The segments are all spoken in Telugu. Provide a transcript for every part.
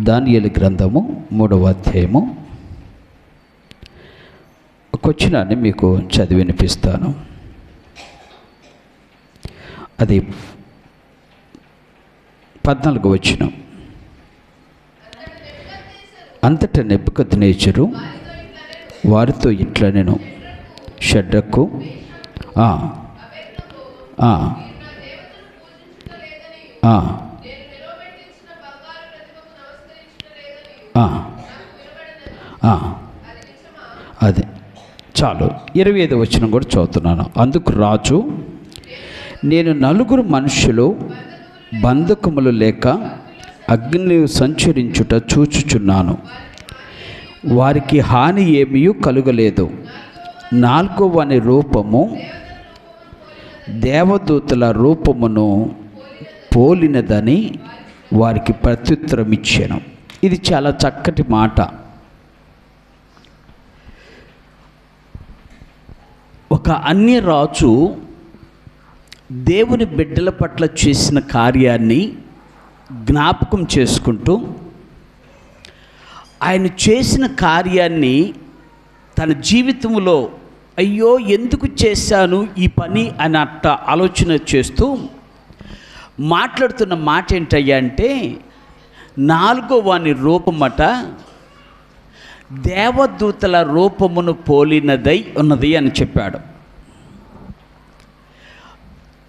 దానియేలు గ్రంథము 3వ అధ్యాయము ఒక వచనాన్ని మీకు చదివి వినిపిస్తాను. అది 14వ వచనం. అంతటా నెబుకద్నెజరు వారితో ఇట్లా నేను షడ్రకు అది చాలు. 25వ వచనం కూడా చదువుతున్నాను. అందుకు రాజు, నేను 4 మనుషులు బంధకములు లేక అగ్ని సంచరించుట చూచుచున్నాను, వారికి హాని ఏమీ కలుగలేదు. 4వ రూపము దేవదూతల రూపమును పోలినదని వారికి ప్రత్యుత్తరం ఇచ్చాను. ఇది చాలా చక్కటి మాట. ఒక అన్య రాజు దేవుని బిడ్డల పట్ల చేసిన కార్యాన్ని జ్ఞాపకం చేసుకుంటూ ఆయన చేసిన కార్యాన్ని తన జీవితంలో అయ్యో ఎందుకు చేశాను ఈ పని అని అట్ట ఆలోచన చేస్తూ మాట్లాడుతున్న మాట ఏంటయ్యా అంటే, 4వ రూపమట దేవదూతల రూపమును పోలినదై ఉన్నది అని చెప్పాడు.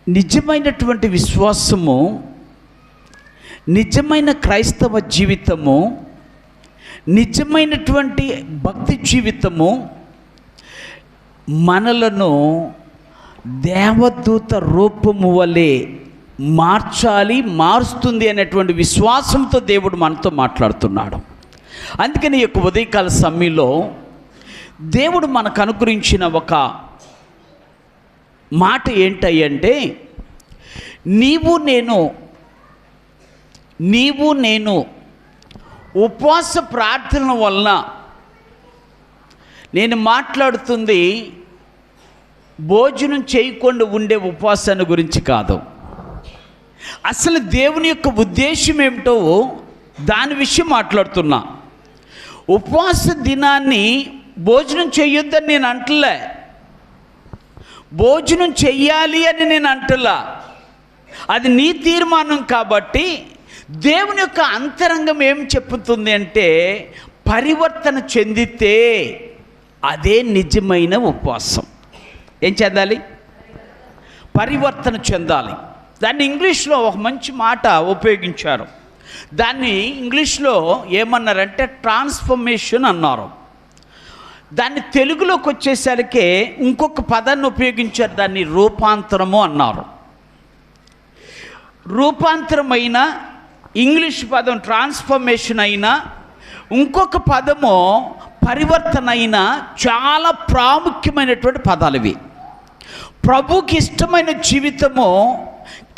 నిజమైనటువంటి విశ్వాసము, నిజమైన క్రైస్తవ జీవితము, నిజమైనటువంటి భక్తి జీవితము మనలను దేవదూత రూపము వలె మారుస్తుంది అనేటువంటి విశ్వాసంతో దేవుడు మనతో మాట్లాడుతున్నాడు. అందుకని ఈ యొక్క ఉదయకాల సమయంలో దేవుడు మనకు అనుగ్రహించిన ఒక మాట ఏంటంటే, నీవు నేను ఉపవాస ప్రార్థన వలన, నేను మాట్లాడుతుంది భోజనం చేయకుండా ఉండే ఉపవాసాన్ని గురించి కాదు. అసలు దేవుని యొక్క ఉద్దేశం ఏమిటో దాని విషయం మాట్లాడుతున్నా. ఉపవాస దినాన్ని భోజనం చేయొద్దని నేను అంటలే, భోజనం చెయ్యాలి అని నేను అంటలా. అది నీ తీర్మానం. కాబట్టి దేవుని యొక్క అంతరంగం ఏం చెప్పుతుంది అంటే, పరివర్తన చెందితే అదే నిజమైన ఉపవాసం. ఏం చెందాలి? పరివర్తన చెందాలి. దాన్ని ఇంగ్లీష్లో ఒక మంచి మాట ఉపయోగించారు. దాన్ని ఇంగ్లీష్లో ఏమన్నారంటే ట్రాన్స్ఫర్మేషన్ అన్నారు. దాన్ని తెలుగులోకి వచ్చేసరికి ఇంకొక పదాన్ని ఉపయోగించారు, దాన్ని రూపాంతరము అన్నారు. రూపాంతరమైన ఇంగ్లీష్ పదం ట్రాన్స్ఫర్మేషన్ అయినా, ఇంకొక పదము పరివర్తన అయినా చాలా ప్రాముఖ్యమైనటువంటి పదాలు ఇవి. ప్రభుకి ఇష్టమైన జీవితము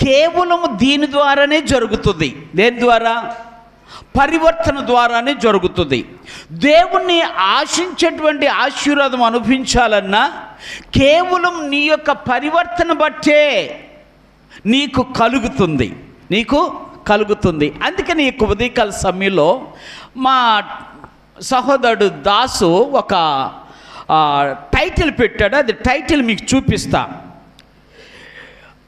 కేవలం దీని ద్వారానే జరుగుతుంది. దేని ద్వారా? పరివర్తన ద్వారానే జరుగుతుంది. దేవుణ్ణి ఆశించేటువంటి ఆశీర్వాదం అనుభవించాలన్నా కేవలం నీ యొక్క పరివర్తన బట్టే నీకు కలుగుతుంది. అందుకని ఈ ఉదయకాల సమయంలో మా సహోదరుడు దాసు ఒక టైటిల్ పెట్టాడు. అది టైటిల్ మీకు చూపిస్తా.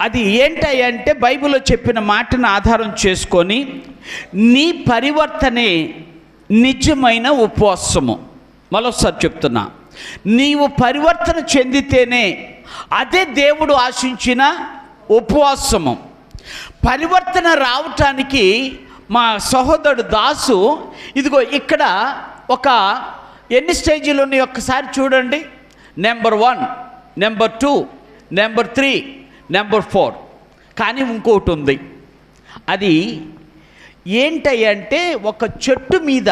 అది ఏంటంటే, బైబిల్లో చెప్పిన మాటను ఆధారం చేసుకొని, నీ పరివర్తనే నిజమైన ఉపవాసము. మరోసారి చెప్తున్నా, నీవు పరివర్తన చెందితేనే అదే దేవుడు ఆశించిన ఉపవాసము. పరివర్తన రావటానికి మా సహోదరుడు దాసు ఇదిగో ఇక్కడ ఒక ఎన్ని స్టేజీలు ఉన్నాయి ఒక్కసారి చూడండి. Number 1, number 2, number 3, number 4. కానీ ఇంకోటి ఉంది. అది ఏంటంటే, ఒక చెట్టు మీద,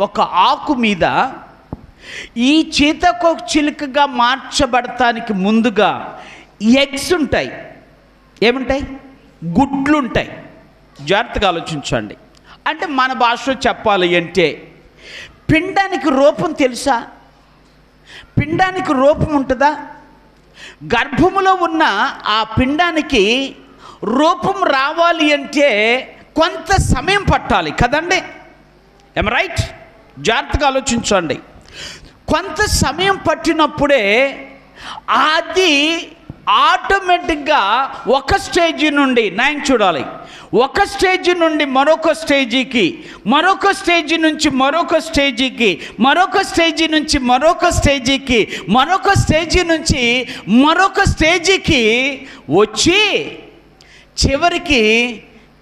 ఒక ఆకు మీద ఈ చీతకోచిలుకగా మార్చబడటానికి ముందుగా ఎగ్స్ ఉంటాయి. ఏముంటాయి? గుడ్లుంటాయి. జాగ్రత్తగా ఆలోచించండి. అంటే మన భాషలో చెప్పాలి అంటే, పిండానికి రూపం తెలుసా? పిండానికి రూపం ఉంటుందా? గర్భములో ఉన్న ఆ పిండానికి రూపం రావాలి అంటే కొంత సమయం పట్టాలి కదండి. ఏం రైట్? జాగ్రత్తగా ఆలోచించండి. కొంత సమయం పట్టినప్పుడే అది ఆటోమేటిక్గా ఒక స్టేజీ నుండి చూడాలి, ఒక స్టేజీ నుండి మరొక స్టేజీకి, మరొక స్టేజీ నుంచి మరొక స్టేజీకి, మరొక స్టేజీ నుంచి మరొక స్టేజీకి, మరొక స్టేజీ నుంచి మరొక స్టేజీకి వచ్చి చివరికి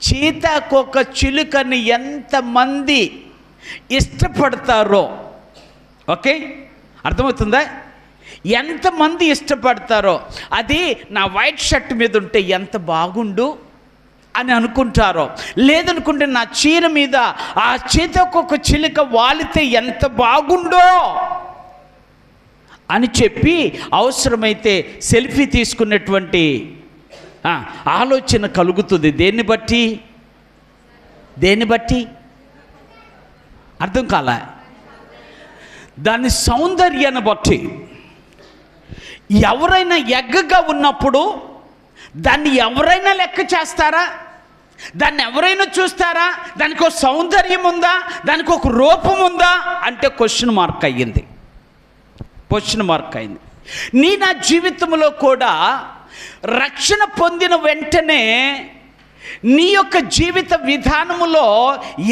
చీతాకొక చిలుకని ఎంతమంది ఇష్టపడతారో, ఓకే, అర్థమవుతుందా? ఎంతమంది ఇష్టపడతారో, అది నా వైట్ షర్ట్ మీద ఉంటే ఎంత బాగుండు అని అనుకుంటారో, లేదనుకుంటే నా చీర మీద ఆ చీతాకొక చిలుక వాలితే ఎంత బాగుండో అని చెప్పి అవసరమైతే సెల్ఫీ తీసుకున్నటువంటి ఆలోచన కలుగుతుంది. దేన్ని బట్టి? అర్థం కాల? దాని సౌందర్యాన్ని బట్టి. ఎవరైనా ఎగ్గగా ఉన్నప్పుడు దాన్ని ఎవరైనా లెక్క చేస్తారా? దాన్ని ఎవరైనా చూస్తారా? దానికి ఒక సౌందర్యం ఉందా? దానికి ఒక రూపం ఉందా అంటే క్వశ్చన్ మార్క్ అయ్యింది. నా జీవితంలో కూడా రక్షణ పొందిన వెంటనే నీ యొక్క జీవిత విధానములో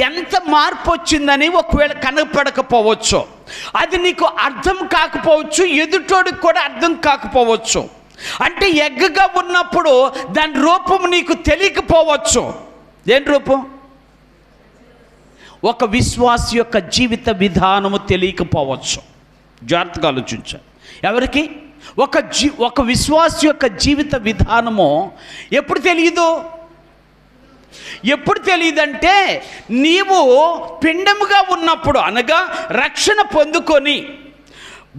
ఎంత మార్పు వచ్చిందని ఒకవేళ కనపడకపోవచ్చు, అది నీకు అర్థం కాకపోవచ్చు, ఎదుటోడికి కూడా అర్థం కాకపోవచ్చు. అంటే ఎగ్గగా ఉన్నప్పుడు దాని రూపం నీకు తెలియకపోవచ్చు. ఏం రూపం? ఒక విశ్వాసి యొక్క జీవిత విధానము తెలియకపోవచ్చు. జాగ్రత్తగా ఆలోచించాలి. ఎవరికి? ఒక విశ్వాసి యొక్క జీవిత విధానము ఎప్పుడు తెలియదంటే నీవు పిండముగా ఉన్నప్పుడు, అనగా రక్షణ పొందుకొని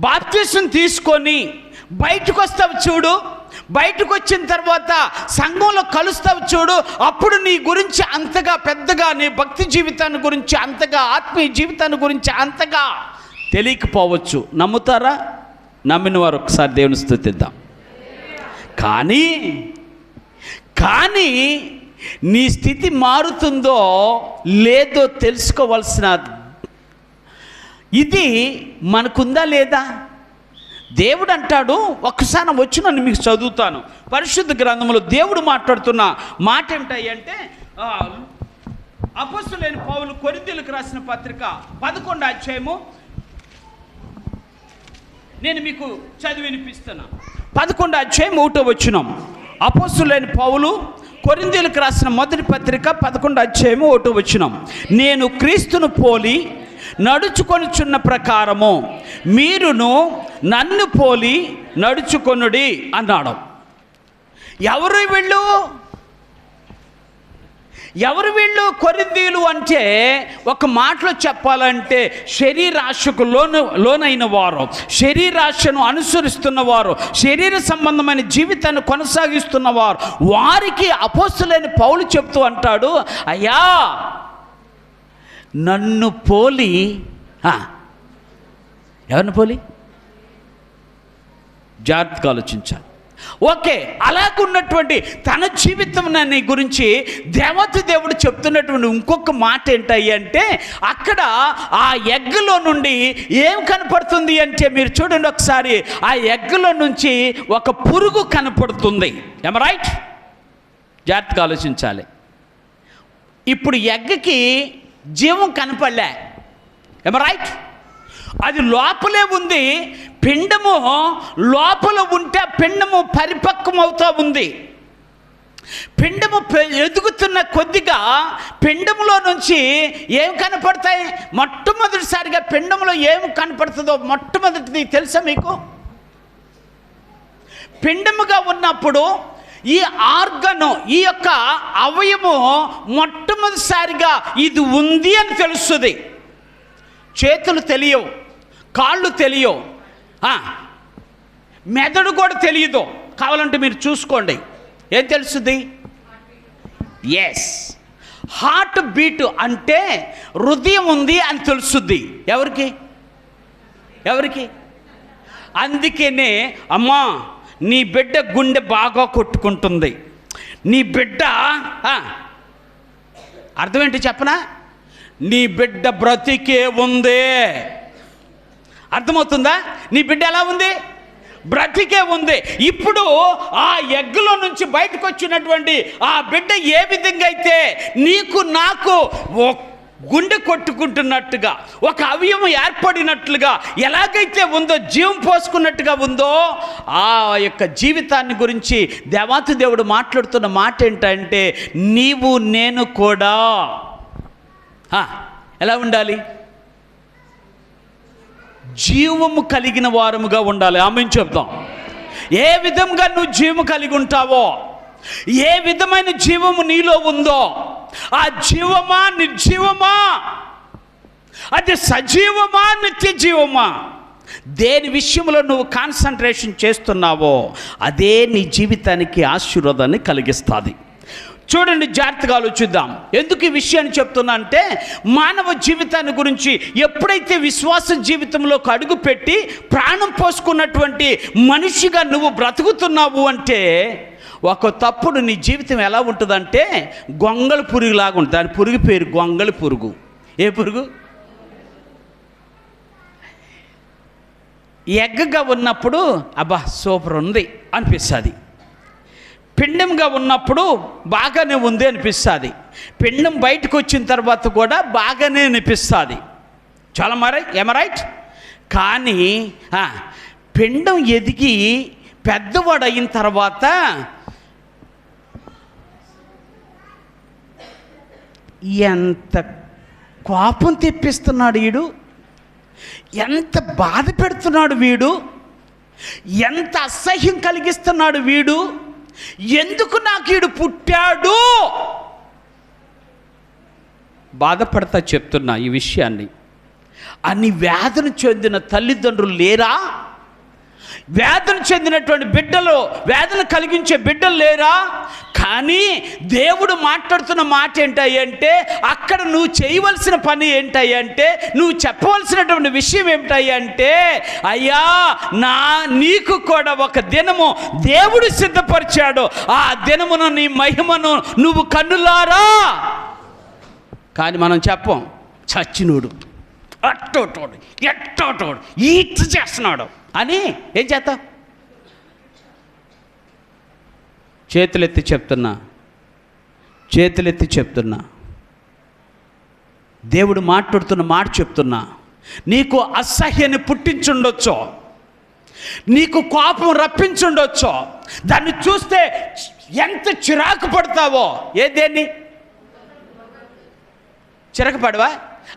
బాప్తిసం తీసుకొని బయటకు వస్తావు చూడు, బయటకు వచ్చిన తర్వాత సంఘంలో కలుస్తావు చూడు, అప్పుడు నీ గురించి అంతగా పెద్దగా, నీ భక్తి జీవితాన్ని గురించి అంతగా, ఆత్మీయ జీవితాన్ని గురించి అంతగా తెలియకపోవచ్చు. నమ్ముతారా? నమ్మిన వారు ఒకసారి దేవుని స్తుతిద్దాం. కానీ నీ స్థితి మారుతుందో లేదో తెలుసుకోవాల్సిన ఇది మనకుందా లేదా? దేవుడు అంటాడు, ఒక్కసారి వచ్చి నన్ను మీకు చదువుతాను. పరిశుద్ధ గ్రంథంలో దేవుడు మాట్లాడుతున్న మాట ఏమిటంటే, అపోస్తలుడైన పౌలు కొరింథీయులకు రాసిన పత్రిక 11వ అధ్యాయము నేను మీకు చదివి వినిపిస్తున్నా. 11వ అధ్యాయం 1వ వచనం. అపోస్తలుడైన పౌలు కొరింథీయులకు రాసిన మొదటి పత్రిక 11వ అధ్యాయం 1వ వచనం. నేను క్రీస్తును పోలి నడుచుకొనుచున్న ప్రకారము మీరును నన్ను పోలి నడుచుకొనుడి అన్నాడు. ఎవరు వీళ్ళు కొరింథీయులు అంటే, ఒక మాటలో చెప్పాలంటే శరీరాశకు లోనైన వారు, శరీరాశను అనుసరిస్తున్నవారు, శరీర సంబంధమైన జీవితాన్ని కొనసాగిస్తున్నవారు. వారికి అపోస్తలుడైన పౌలు చెప్తూ అంటాడు, అయ్యా నన్ను పోలి. ఎవరిని పోలి? జాగ్రత్తగా ఆలోచించాలి. ఓకే, అలాగున్నటువంటి తన జీవితం గురించి దేవుడు చెప్తున్నటువంటి ఇంకొక మాట ఏంటంటే, అక్కడ ఆ ఎగ్గులో నుండి ఏం కనపడుతుంది అంటే, మీరు చూడండి ఒకసారి, ఆ ఎగ్గులో నుంచి ఒక పురుగు కనపడుతుంది. ఏమ రైట్? జాగ్రత్తగా ఆలోచించాలి. ఇప్పుడు ఎగ్గుకి జీవం కనపడలే. ఏమ రైట్? అది లోపలే ఉంది. పిండము లోపల ఉంటే పిండము పరిపక్వం అవుతూ ఉంది. పిండము ఎదుగుతున్న కొద్దిగా పిండములో నుంచి ఏం కనపడతాయి? మొట్టమొదటిసారిగా పిండములో ఏం కనపడుతుందో మొట్టమొదటిది తెలుసా మీకు? పిండముగా ఉన్నప్పుడు ఈ ఆర్గను, ఈ యొక్క అవయము మొట్టమొదటిసారిగా ఇది ఉంది అని తెలుస్తుంది. చేతులు తెలియవు, కాళ్ళు తెలియవు, మెదడు కూడా తెలియదు. కావాలంటే మీరు చూసుకోండి, ఏం తెలుస్తుంది? ఎస్, హార్ట్ బీట్ అంటే హృదయం ఉంది అని తెలుస్తుంది. ఎవరికి? అందుకనే అమ్మా నీ బిడ్డ గుండె బాగా కొట్టుకుంటుంది, నీ బిడ్డ అర్థం ఏంటి చెప్పనా? నీ బిడ్డ బ్రతికే ఉంది. అర్థమవుతుందా? నీ బిడ్డ ఎలా ఉంది? బ్రతికే ఉంది. ఇప్పుడు ఆ ఎగ్గులో నుంచి బయటకు వచ్చినటువంటి ఆ బిడ్డ ఏ విధంగా అయితే నీకు నాకు గుండె కొట్టుకుంటున్నట్టుగా, ఒక అవయవం ఏర్పడినట్లుగా ఎలాగైతే ఉందో, జీవం పోసుకున్నట్టుగా ఉందో, ఆ యొక్క జీవితాన్ని గురించి దేవాతి దేవుడు మాట్లాడుతున్న మాట ఏంటంటే, నీవు నేను కూడా ఎలా ఉండాలి? జీవము కలిగిన వారముగా ఉండాలి. ఆమేన్ చెప్తాం. ఏ విధంగా నువ్వు జీవము కలిగి ఉంటావో, ఏ విధమైన జీవము నీలో ఉందో, ఆ జీవమా నిర్జీవమా, అది సజీవమా నిత్య జీవమా, దేని విషయంలో నువ్వు కాన్సన్ట్రేషన్ చేస్తున్నావో అదే నీ జీవితానికి ఆశీర్వాదాన్ని కలిగిస్తుంది. చూడండి, జాగ్రత్తగా ఆలోచిద్దాం. ఎందుకు ఈ విషయాన్ని చెప్తున్నా అంటే, మానవ జీవితాన్ని గురించి ఎప్పుడైతే విశ్వాస జీవితంలోకి అడుగుపెట్టి ప్రాణం పోసుకున్నటువంటి మనిషిగా నువ్వు బ్రతుకుతున్నావు అంటే, ఒక తప్పుడు నీ జీవితం ఎలా ఉంటుందంటే గొంగళి పురుగులాగా ఉంటుంది. దాని పురుగు పేరు గొంగళి పురుగు. ఏ పురుగు? ఎగ్గగా ఉన్నప్పుడు అబ్బా సూపర్ ఉంది అనిపిస్తుంది, పిండంగా ఉన్నప్పుడు బాగానే ఉంది అనిపిస్తుంది, పిండం బయటకు వచ్చిన తర్వాత కూడా బాగానే అనిపిస్తుంది. చాలా రైట్. కానీ పిండం ఎదిగి పెద్దవాడు అయిన తర్వాత ఎంత కోపం తెప్పిస్తున్నాడు వీడు, ఎంత బాధ పెడుతున్నాడు వీడు, ఎంత అసహ్యం కలిగిస్తున్నాడు వీడు, ఎందుకు నాకు వీడు పుట్టాడు బాధపడతా చెప్తున్నా ఈ విషయాన్ని. అన్ని వేదన చెందిన తల్లిదండ్రులు లేరా? వేదన చెందినటువంటి బిడ్డలు, వేదన కలిగించే బిడ్డలు లేరా? కానీ దేవుడు మాట్లాడుతున్న మాట ఏంటంటే, అక్కడ నువ్వు చేయవలసిన పని ఏంటంటే, నువ్వు చెప్పవలసినటువంటి విషయం ఏమిటంటే, అయ్యా నీకు కూడా ఒక దినము దేవుడు సిద్ధపరిచాడు, ఆ దినమును నీ మహిమను నువ్వు కన్నులారా. కానీ మనం చెప్పం, చచ్చినోడు అట్టోటోడు ఎట్టోటోడు ఈట్ చేస్తున్నాడు అని ఏం చేస్తావు? చేతులెత్తి చెప్తున్నా, దేవుడు మాట్లాడుతున్న మాట చెప్తున్నా. నీకు అసహ్యాన్ని పుట్టించుండొచ్చు, నీకు కోపం రప్పించుండొచ్చు, దాన్ని చూస్తే ఎంత చిరాకు పడతావో. దేన్ని చిరాకు పడవా?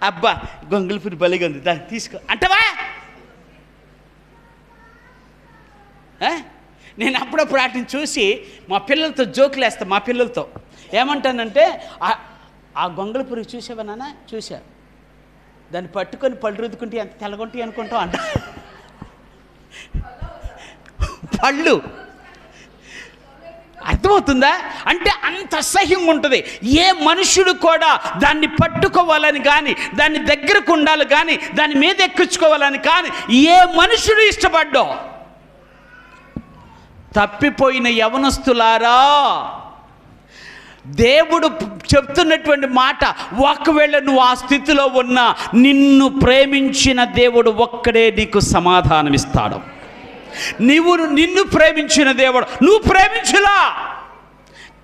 అబ్బా గొంగళిపురి బలిగా ఉంది, దాన్ని తీసుకో అంటవా? నేను అప్పుడప్పుడు వాటిని చూసి మా పిల్లలతో జోకులు వేస్తా. మా పిల్లలతో ఏమంటానంటే, ఆ గొంగళి పురుగు చూసావా నాన్న? చూసా, దాన్ని పట్టుకొని పళ్ళు రుద్దుకుంటే ఎంత తెల్లగొంటాయి అనుకుంటావు అంట. పళ్ళు అర్థమవుతుందా? అంటే అంత అసహ్యంగా ఉంటుంది. ఏ మనుషుడు కూడా దాన్ని పట్టుకోవాలని కానీ, దాన్ని దగ్గరకు ఉండాలి కానీ, దాని మీద ఎక్కించుకోవాలని కానీ ఏ మనుషుడు ఇష్టపడ్డో. తప్పిపోయిన యవనస్తులారా, దేవుడు చెప్తున్నటువంటి మాట, ఒకవేళ నువ్వు ఆ స్థితిలో ఉన్నా, నిన్ను ప్రేమించిన దేవుడు ఒక్కడే నీకు సమాధానం ఇస్తాడు. నిన్ను ప్రేమించిన దేవుడు, నువ్వు ప్రేమించులా.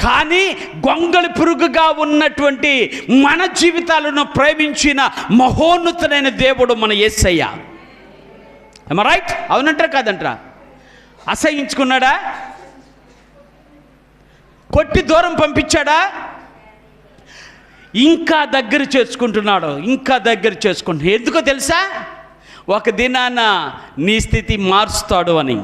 కానీ గొంగళి పురుగుగా ఉన్నటువంటి మన జీవితాలను ప్రేమించిన మహోన్నతుడైన దేవుడు మన యేసయ్య. రైట్? అవునంటారా కాదంటారా? అసహించుకున్నాడా? కొట్టి దూరం పంపించాడా? ఇంకా దగ్గర చేసుకుంటున్నాడు. ఎందుకో తెలుసా? ఒక దినాన నీ స్థితి మారుస్తాడు అని,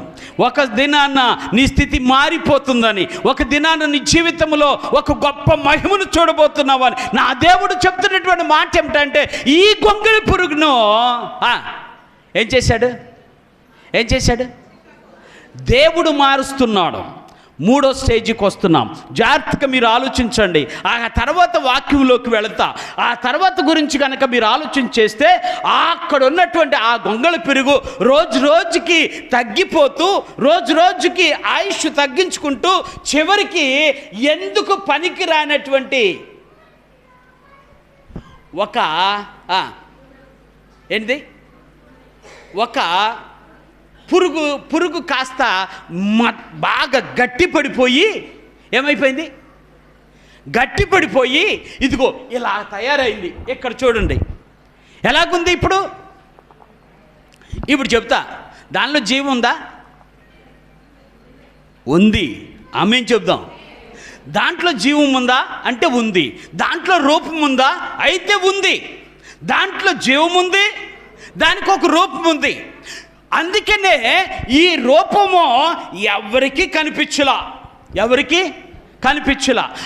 ఒక దినాన నీ స్థితి మారిపోతుందని, ఒక దినాన నీ జీవితంలో ఒక గొప్ప మహిమను చూడబోతున్నావు అని నా దేవుడు చెప్తున్నటువంటి మాట ఏమిటంటే, ఈ గొంగళి పురుగును ఏం చేశాడు? దేవుడు మారుస్తున్నాడు. మూడో స్టేజికి వస్తున్నాం. జాగ్రత్తగా మీరు ఆలోచించండి. ఆ తర్వాత వాక్యంలోకి వెళతా. ఆ తర్వాత గురించి కనుక మీరు ఆలోచన చేస్తే, అక్కడ ఉన్నటువంటి ఆ గొంగళి పురుగు రోజు రోజుకి తగ్గిపోతూ, రోజు రోజుకి ఆయుష్ తగ్గించుకుంటూ, చివరికి ఎందుకు పనికి రానటువంటి ఒక ఏంటిది, ఒక పురుగు కాస్త బాగా గట్టి పడిపోయి ఏమైపోయింది, గట్టి పడిపోయి ఇదిగో ఇలా తయారైంది. ఇక్కడ చూడండి ఎలాగుంది. ఇప్పుడు చెప్తా, దానిలో జీవం ఉందా? ఉంది. ఆమేన్ చెప్దాం. దాంట్లో జీవం ఉందా అంటే ఉంది. దాంట్లో రూపం ఉందా అయితే ఉంది. దాంట్లో జీవం ఉంది, దానికి ఒక రూపం ఉంది. అందుకనే ఈ రూపము ఎవరికి కనిపించలా.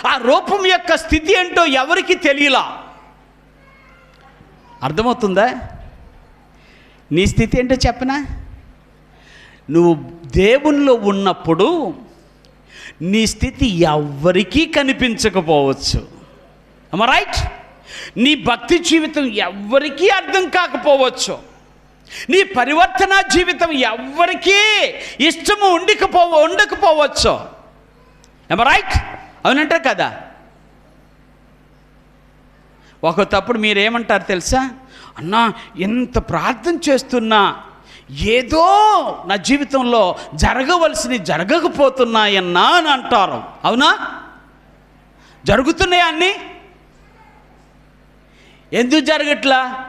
ఆ రూపం యొక్క స్థితి ఏంటో ఎవరికి తెలియలా. అర్థమవుతుందా? నీ స్థితి ఏంటో చెప్పనా? నువ్వు దేవునిలో ఉన్నప్పుడు నీ స్థితి ఎవ్వరికీ కనిపించకపోవచ్చు. am I right? నీ భక్తి జీవితం ఎవ్వరికీ అర్థం కాకపోవచ్చు. నీ పరివర్తన జీవితం ఎవ్వరికీ ఇష్టము ఉండకపోవచ్చు. am I right? అవునంటారు కదా. ఒకప్పుడు మీరేమంటారు తెలుసా? అన్నా ఎంత ప్రార్థన చేస్తున్నా ఏదో నా జీవితంలో జరగవలసినవి జరగకపోతున్నాయన్నా అని అంటారు. అవునా? జరుగుతున్నాయా అన్నీ? ఎందుకు జరగట్లా?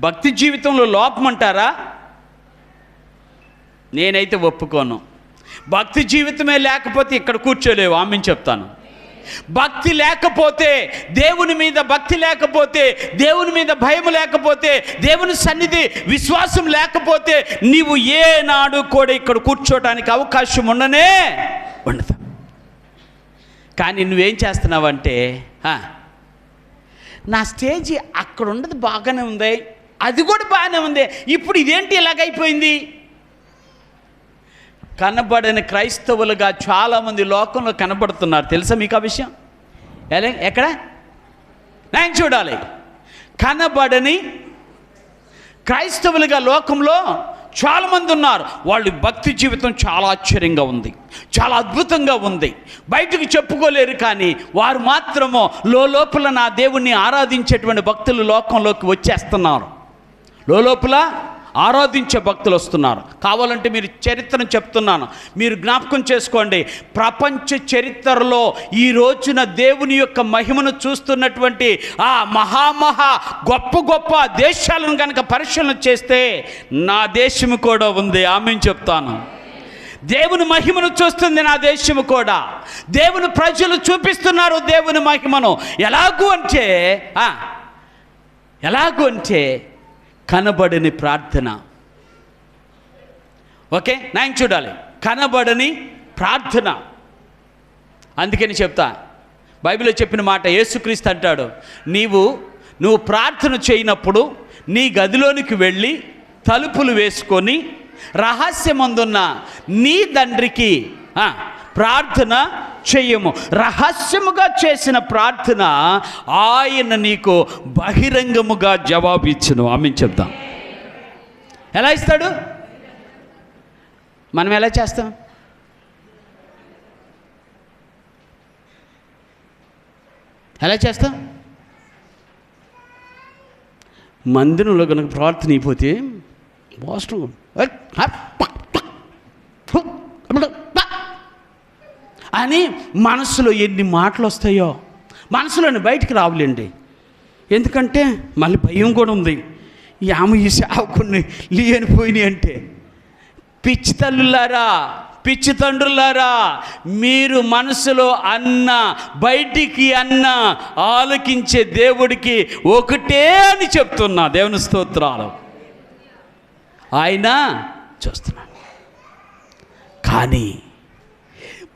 భక్తి జీవితంలో లోపం అంటారా? నేనైతే ఒప్పుకోను. భక్తి జీవితమే లేకపోతే ఇక్కడ కూర్చోలేవు. ఆమెను చెప్తాను. భక్తి లేకపోతే, దేవుని మీద భక్తి లేకపోతే, దేవుని మీద భయం లేకపోతే, దేవుని సన్నిధి విశ్వాసం లేకపోతే నీవు ఏనాడు కూడా ఇక్కడ కూర్చోటానికి అవకాశం ఉండదు. కానీ నువ్వేం చేస్తున్నావంటే, నా స్టేజి అక్కడ ఉండదు బాగానే ఉంది, అది కూడా బాగానే ఉంది, ఇప్పుడు ఇదేంటి ఇలాగైపోయింది? కనబడని క్రైస్తవులుగా చాలామంది లోకంలో కనబడుతున్నారు. తెలుసా మీకు ఆ విషయం? ఎక్కడ నేను చూడాలి. కనబడని క్రైస్తవులుగా లోకంలో చాలామంది ఉన్నారు. వాళ్ళ భక్తి జీవితం చాలా ఆశ్చర్యంగా ఉంది, చాలా అద్భుతంగా ఉంది, బయటకు చెప్పుకోలేరు. కానీ వారు మాత్రము లోపల నా దేవుణ్ణి ఆరాధించేటువంటి భక్తులు లోకంలోకి వచ్చేస్తున్నారు. లోపల ఆరాధించే భక్తులు వస్తున్నారు. కావాలంటే మీరు చరిత్రను చెప్తున్నాను, మీరు జ్ఞాపకం చేసుకోండి. ప్రపంచ చరిత్రలో ఈ రోజున దేవుని యొక్క మహిమను చూస్తున్నటువంటి ఆ మహా గొప్ప దేశాలను కనుక పరిశీలన చేస్తే నా దేశము కూడా ఉంది. ఆమేన్ చెప్తాను. దేవుని మహిమను చూస్తుంది నా దేశము కూడా. దేవుని ప్రజలు చూపిస్తున్నారు దేవుని మహిమను. ఎలాగూ అంటే కనబడని ప్రార్థన. ఓకే, నేను చూడాలి. కనబడని ప్రార్థన. అందుకని చెప్తా, బైబిల్లో చెప్పిన మాట యేసుక్రీస్తు అంటాడు, నువ్వు ప్రార్థన చేయనప్పుడు నీ గదిలోనికి వెళ్ళి తలుపులు వేసుకొని రహస్యమందున్న నీ తండ్రికి ప్రార్థన చెయ్యము. రహస్యముగా చేసిన ప్రార్థన ఆయన నీకు బహిరంగముగా జవాబిచ్చును. ఆమేన్ చెప్దాం. ఎలా ఇస్తాడు? మనం ఎలా చేస్తాం? ఎలా చేస్తాం? మందిరంలో కనుక ప్రార్థన అయిపోతే అని మనసులో ఎన్ని మాటలు వస్తాయో మనసులోని బయటికి రావులేండి. ఎందుకంటే మళ్ళీ భయం కూడా ఉంది. ఆమె ఈ సేవకుని లేనిపోయినాయి అంటే. పిచ్చి తల్లులారా, పిచ్చి తండ్రులారా, మీరు మనసులో బయటికి ఆలకించే దేవుడికి ఒకటే అని చెప్తున్నా. దేవుని స్తోత్రాలు. ఆయన చూస్తున్నాడు. కానీ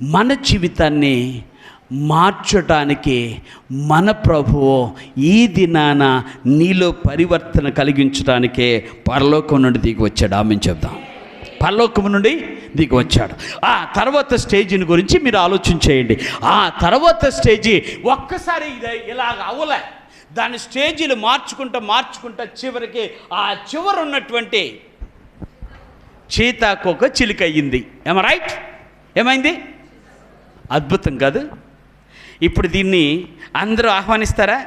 మన జీవితాన్ని మార్చడానికి మన ప్రభువు ఈ దినాన నీలో పరివర్తన కలిగించడానికే పరలోకం నుండి దిగి వచ్చాడు. ఆమేన్ చెప్దాం. పరలోకం నుండి దిగి వచ్చాడు. ఆ తర్వాత స్టేజిని గురించి మీరు ఆలోచన చేయండి. ఆ తర్వాత స్టేజి ఒక్కసారి ఇలాగ అవలే. దాని స్టేజీలు మార్చుకుంటా చివరికి ఆ చివరు ఉన్నటువంటి చీతాకొక చిలుక అయ్యింది. రైట్? ఏమైంది? అద్భుతం కాదు? ఇప్పుడు దీన్ని అందరూ ఆహ్వానిస్తారా?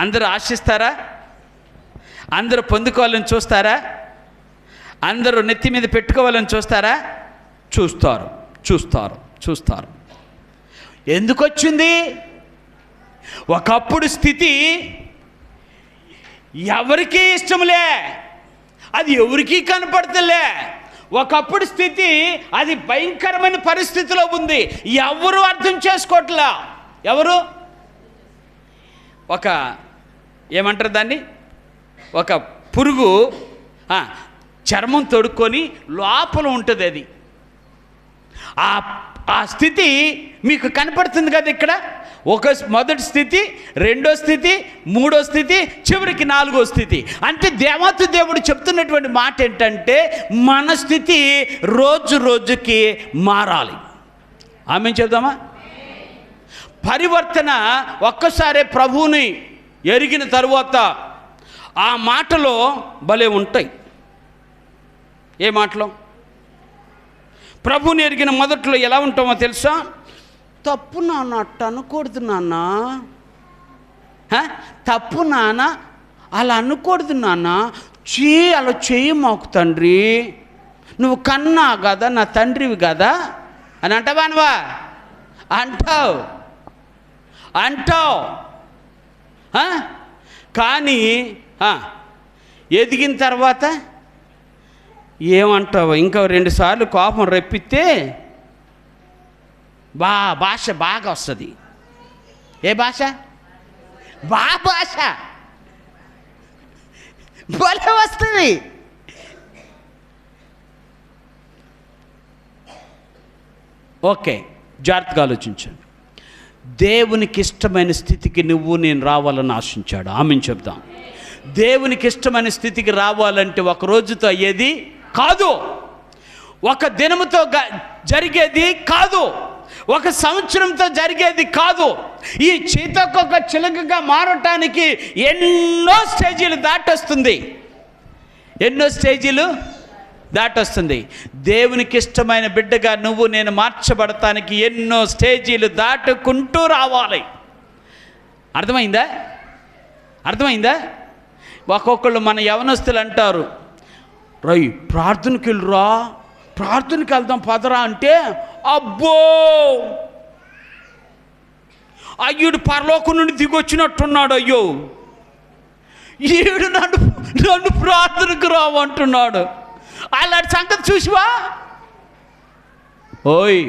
అందరూ ఆశిస్తారా? అందరూ పొందుకోవాలని చూస్తారా? అందరూ నెత్తి మీద పెట్టుకోవాలని చూస్తారా? చూస్తారు, చూస్తారు, చూస్తారు. ఎందుకు వచ్చింది? ఒకప్పుడు స్థితి ఎవరికీ ఇష్టంలే, అది ఎవరికీ కనపడతలే. ఒకప్పుడు స్థితి అది భయంకరమైన పరిస్థితిలో ఉంది, ఎవరు అర్థం చేసుకోవట్లా. ఎవరు? ఒక ఏమంటారు దాన్ని, ఒక పురుగు చర్మం తొడుక్కొని లోపల ఉంటుంది. అది ఆ స్థితి మీకు కనపడుతుంది కదా ఇక్కడ. మొదటి స్థితి, రెండో స్థితి, మూడో స్థితి, చివరికి నాలుగో స్థితి. అంటే దేవాతి దేవుడు చెప్తున్నటువంటి మాట ఏంటంటే మన స్థితి రోజు రోజుకి మారాలి. ఆమె చెప్దామా? పరివర్తన ఒక్కసారే ప్రభువుని ఎరిగిన తరువాత ఆ మాటలో భలే ఉంటాయి. ఏ మాటలో? ప్రభువుని ఎరిగిన మొదట్లో ఎలా ఉంటామో తెలుసా? తప్పు నాన్న, అట్ట అనకూడదు నాన్న, తప్పు నాన్న, అలా అనకూడదు నాన్న, అలా చెయ్యి మాకు తండ్రి, నువ్వు కన్నా కదా, నా తండ్రివి కదా అని అంటావా? అనువా అంటావు కానీ ఎదిగిన తర్వాత ఏమంటావు? ఇంకా 2 సార్లు కోపం రెప్పితే భాష బాగా వస్తుంది. ఏ భాష? భాష భలే వస్తుంది. ఓకే, జాగ్రత్తగా ఆలోచించండి. దేవునికి ఇష్టమైన స్థితికి నువ్వు నేను రావాలని ఆశించాడు. ఆమెను చెప్దాం. దేవునికి ఇష్టమైన స్థితికి రావాలంటే ఒక రోజుతో అయ్యేది కాదు, ఒక దినముతో జరిగేది కాదు, ఒక సంవత్సరంతో జరిగేది కాదు. ఈ చీతకొక చిలుకగా మారటానికి ఎన్నో స్టేజీలు దాటొస్తుంది. ఎన్నో స్టేజీలు దాటొస్తుంది. దేవునికి ఇష్టమైన బిడ్డగా నువ్వు నేను మార్చబడటానికి ఎన్నో స్టేజీలు దాటుకుంటూ రావాలి. అర్థమైందా? అర్థమైందా? ఒక్కొక్కళ్ళు మన యవనస్తులు అంటారు, రై ప్రార్థనకి వెళ్ళురా, ప్రార్థనకి వెళ్దాం పదరా అంటే, అబ్బో అయ్యుడు పరలోకం నుండి దిగొచ్చినట్టున్నాడు, అయ్యో ఈడు నన్ను ప్రార్థనకు రావంటున్నాడు. అలాంటి సంగతి చూసివా? ఓయ్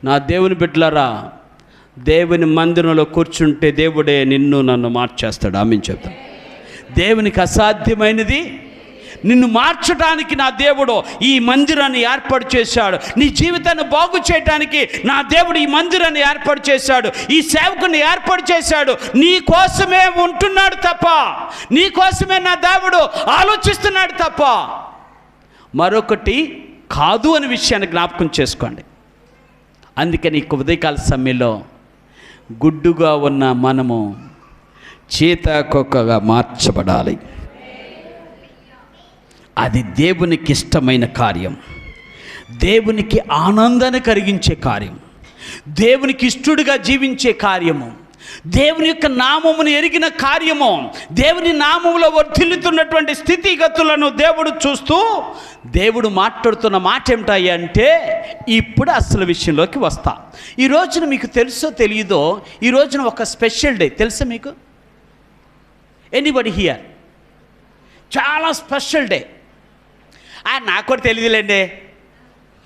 నా దేవుని బిడ్డలారా, దేవుని మందిరంలో కూర్చుంటే దేవుడే నిన్ను నన్ను మార్చేస్తాడు. ఆమెను చెప్తాను. దేవునికి అసాధ్యమైనది నిన్ను మార్చడానికి నా దేవుడు ఈ మందిరాన్ని ఏర్పాటు చేశాడు. నీ జీవితాన్ని బాగు చేయడానికి నా దేవుడు ఈ మందిరాన్ని ఏర్పాటు చేశాడు, ఈ సేవకుని ఏర్పాటు చేశాడు. నీ కోసమే ఉంటున్నాడు తప్ప, నీ కోసమే నా దేవుడు ఆలోచిస్తున్నాడు తప్ప మరొకటి కాదు అనే విషయాన్ని జ్ఞాపకం చేసుకోండి. అందుకని ఈ ఉదయకాల సమయంలో గుడ్డుగా ఉన్న మనము చీతాకొక్కగా మార్చబడాలి. అది దేవునికి ఇష్టమైన కార్యం, దేవునికి ఆనందాన్ని కలిగించే కార్యం, దేవునికి ఇష్టడుగా జీవించే కార్యము, దేవుని యొక్క నామమును ఎరిగిన కార్యము, దేవుని నామములో వర్ధిల్లుతున్నటువంటి స్థితిగతులను దేవుడు చూస్తూ దేవుడు మాట్లాడుతున్న మాట ఏమిటాయి అంటే, ఇప్పుడు అసలు విషయంలోకి వస్తా. ఈ రోజున మీకు తెలుసో తెలియదో, ఈ రోజున ఒక స్పెషల్ డే తెలుసా మీకు? Anybody here? చాలా స్పెషల్ డే. నాకు కూడా తెలియదులేండి,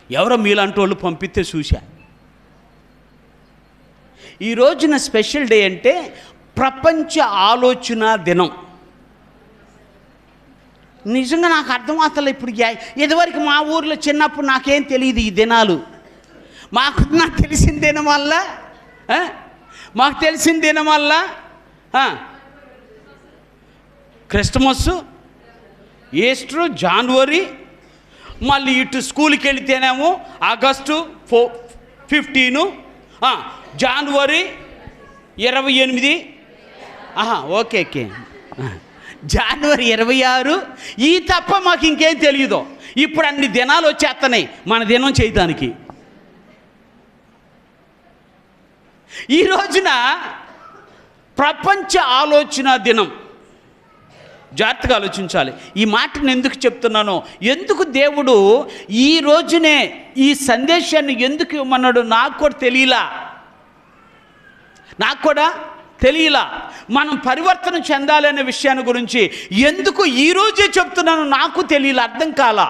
ఎవరో మీలాంటి వాళ్ళు పంపిస్తే చూశా. ఈ రోజున స్పెషల్ డే అంటే ప్రపంచ ఆలోచన దినం. నిజంగా నాకు అర్థం అవుతలే. ఇప్పుడు ఇదివరకు మా ఊర్లో చిన్నప్పుడు నాకేం తెలియదు ఈ దినాలు. నాకు తెలిసిన దినం వల్ల మాకు తెలిసిన దినం వల్ల క్రిస్మస్, ఈస్టర్, జనవరి, మళ్ళీ ఇటు స్కూల్కి వెళితేనేమో ఆగస్టు 15, జనవరి 28, ఓకే జనవరి 26, ఈ తప్ప మాకు ఇంకేం తెలియదు. ఇప్పుడు అన్ని దినాలు వచ్చేస్తున్నాయి మన దినం చేయడానికి. ఈ రోజున ప్రపంచ ఆలోచన దినం. జాగ్రత్తగా ఆలోచించాలి. ఈ మాటను ఎందుకు చెప్తున్నానో, ఎందుకు దేవుడు ఈ రోజునే ఈ సందేశాన్ని ఎందుకు ఇవ్వమన్నాడు నాకు కూడా తెలియలా. మనం పరివర్తన చెందాలనే విషయాన్ని గురించి ఎందుకు ఈరోజే చెప్తున్నాను నాకు తెలియలా, అర్థం కాలా.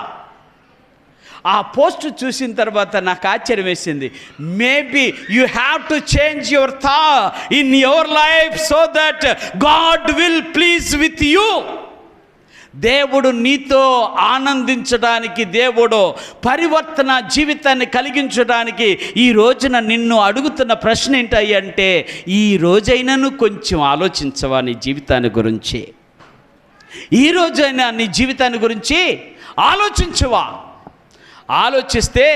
ఆ పోస్ట్ చూసిన తర్వాత నాకు ఆశ్చర్యం వేసింది. Maybe you have to change your thought in your life so that God will please with you. దేవుడు నీతో ఆనందించడానికి, దేవుడు పరివర్తన జీవితాన్ని కలిగించడానికి ఈ రోజున నిన్ను అడుగుతున్న ప్రశ్న ఏంటంటే, ఈ రోజైనాను కొంచెం ఆలోచించవా నీ జీవితాన్ని గురించి? ఈ రోజైనా నీ జీవితాన్ని గురించి ఆలోచించవా? ఆలోచిస్తే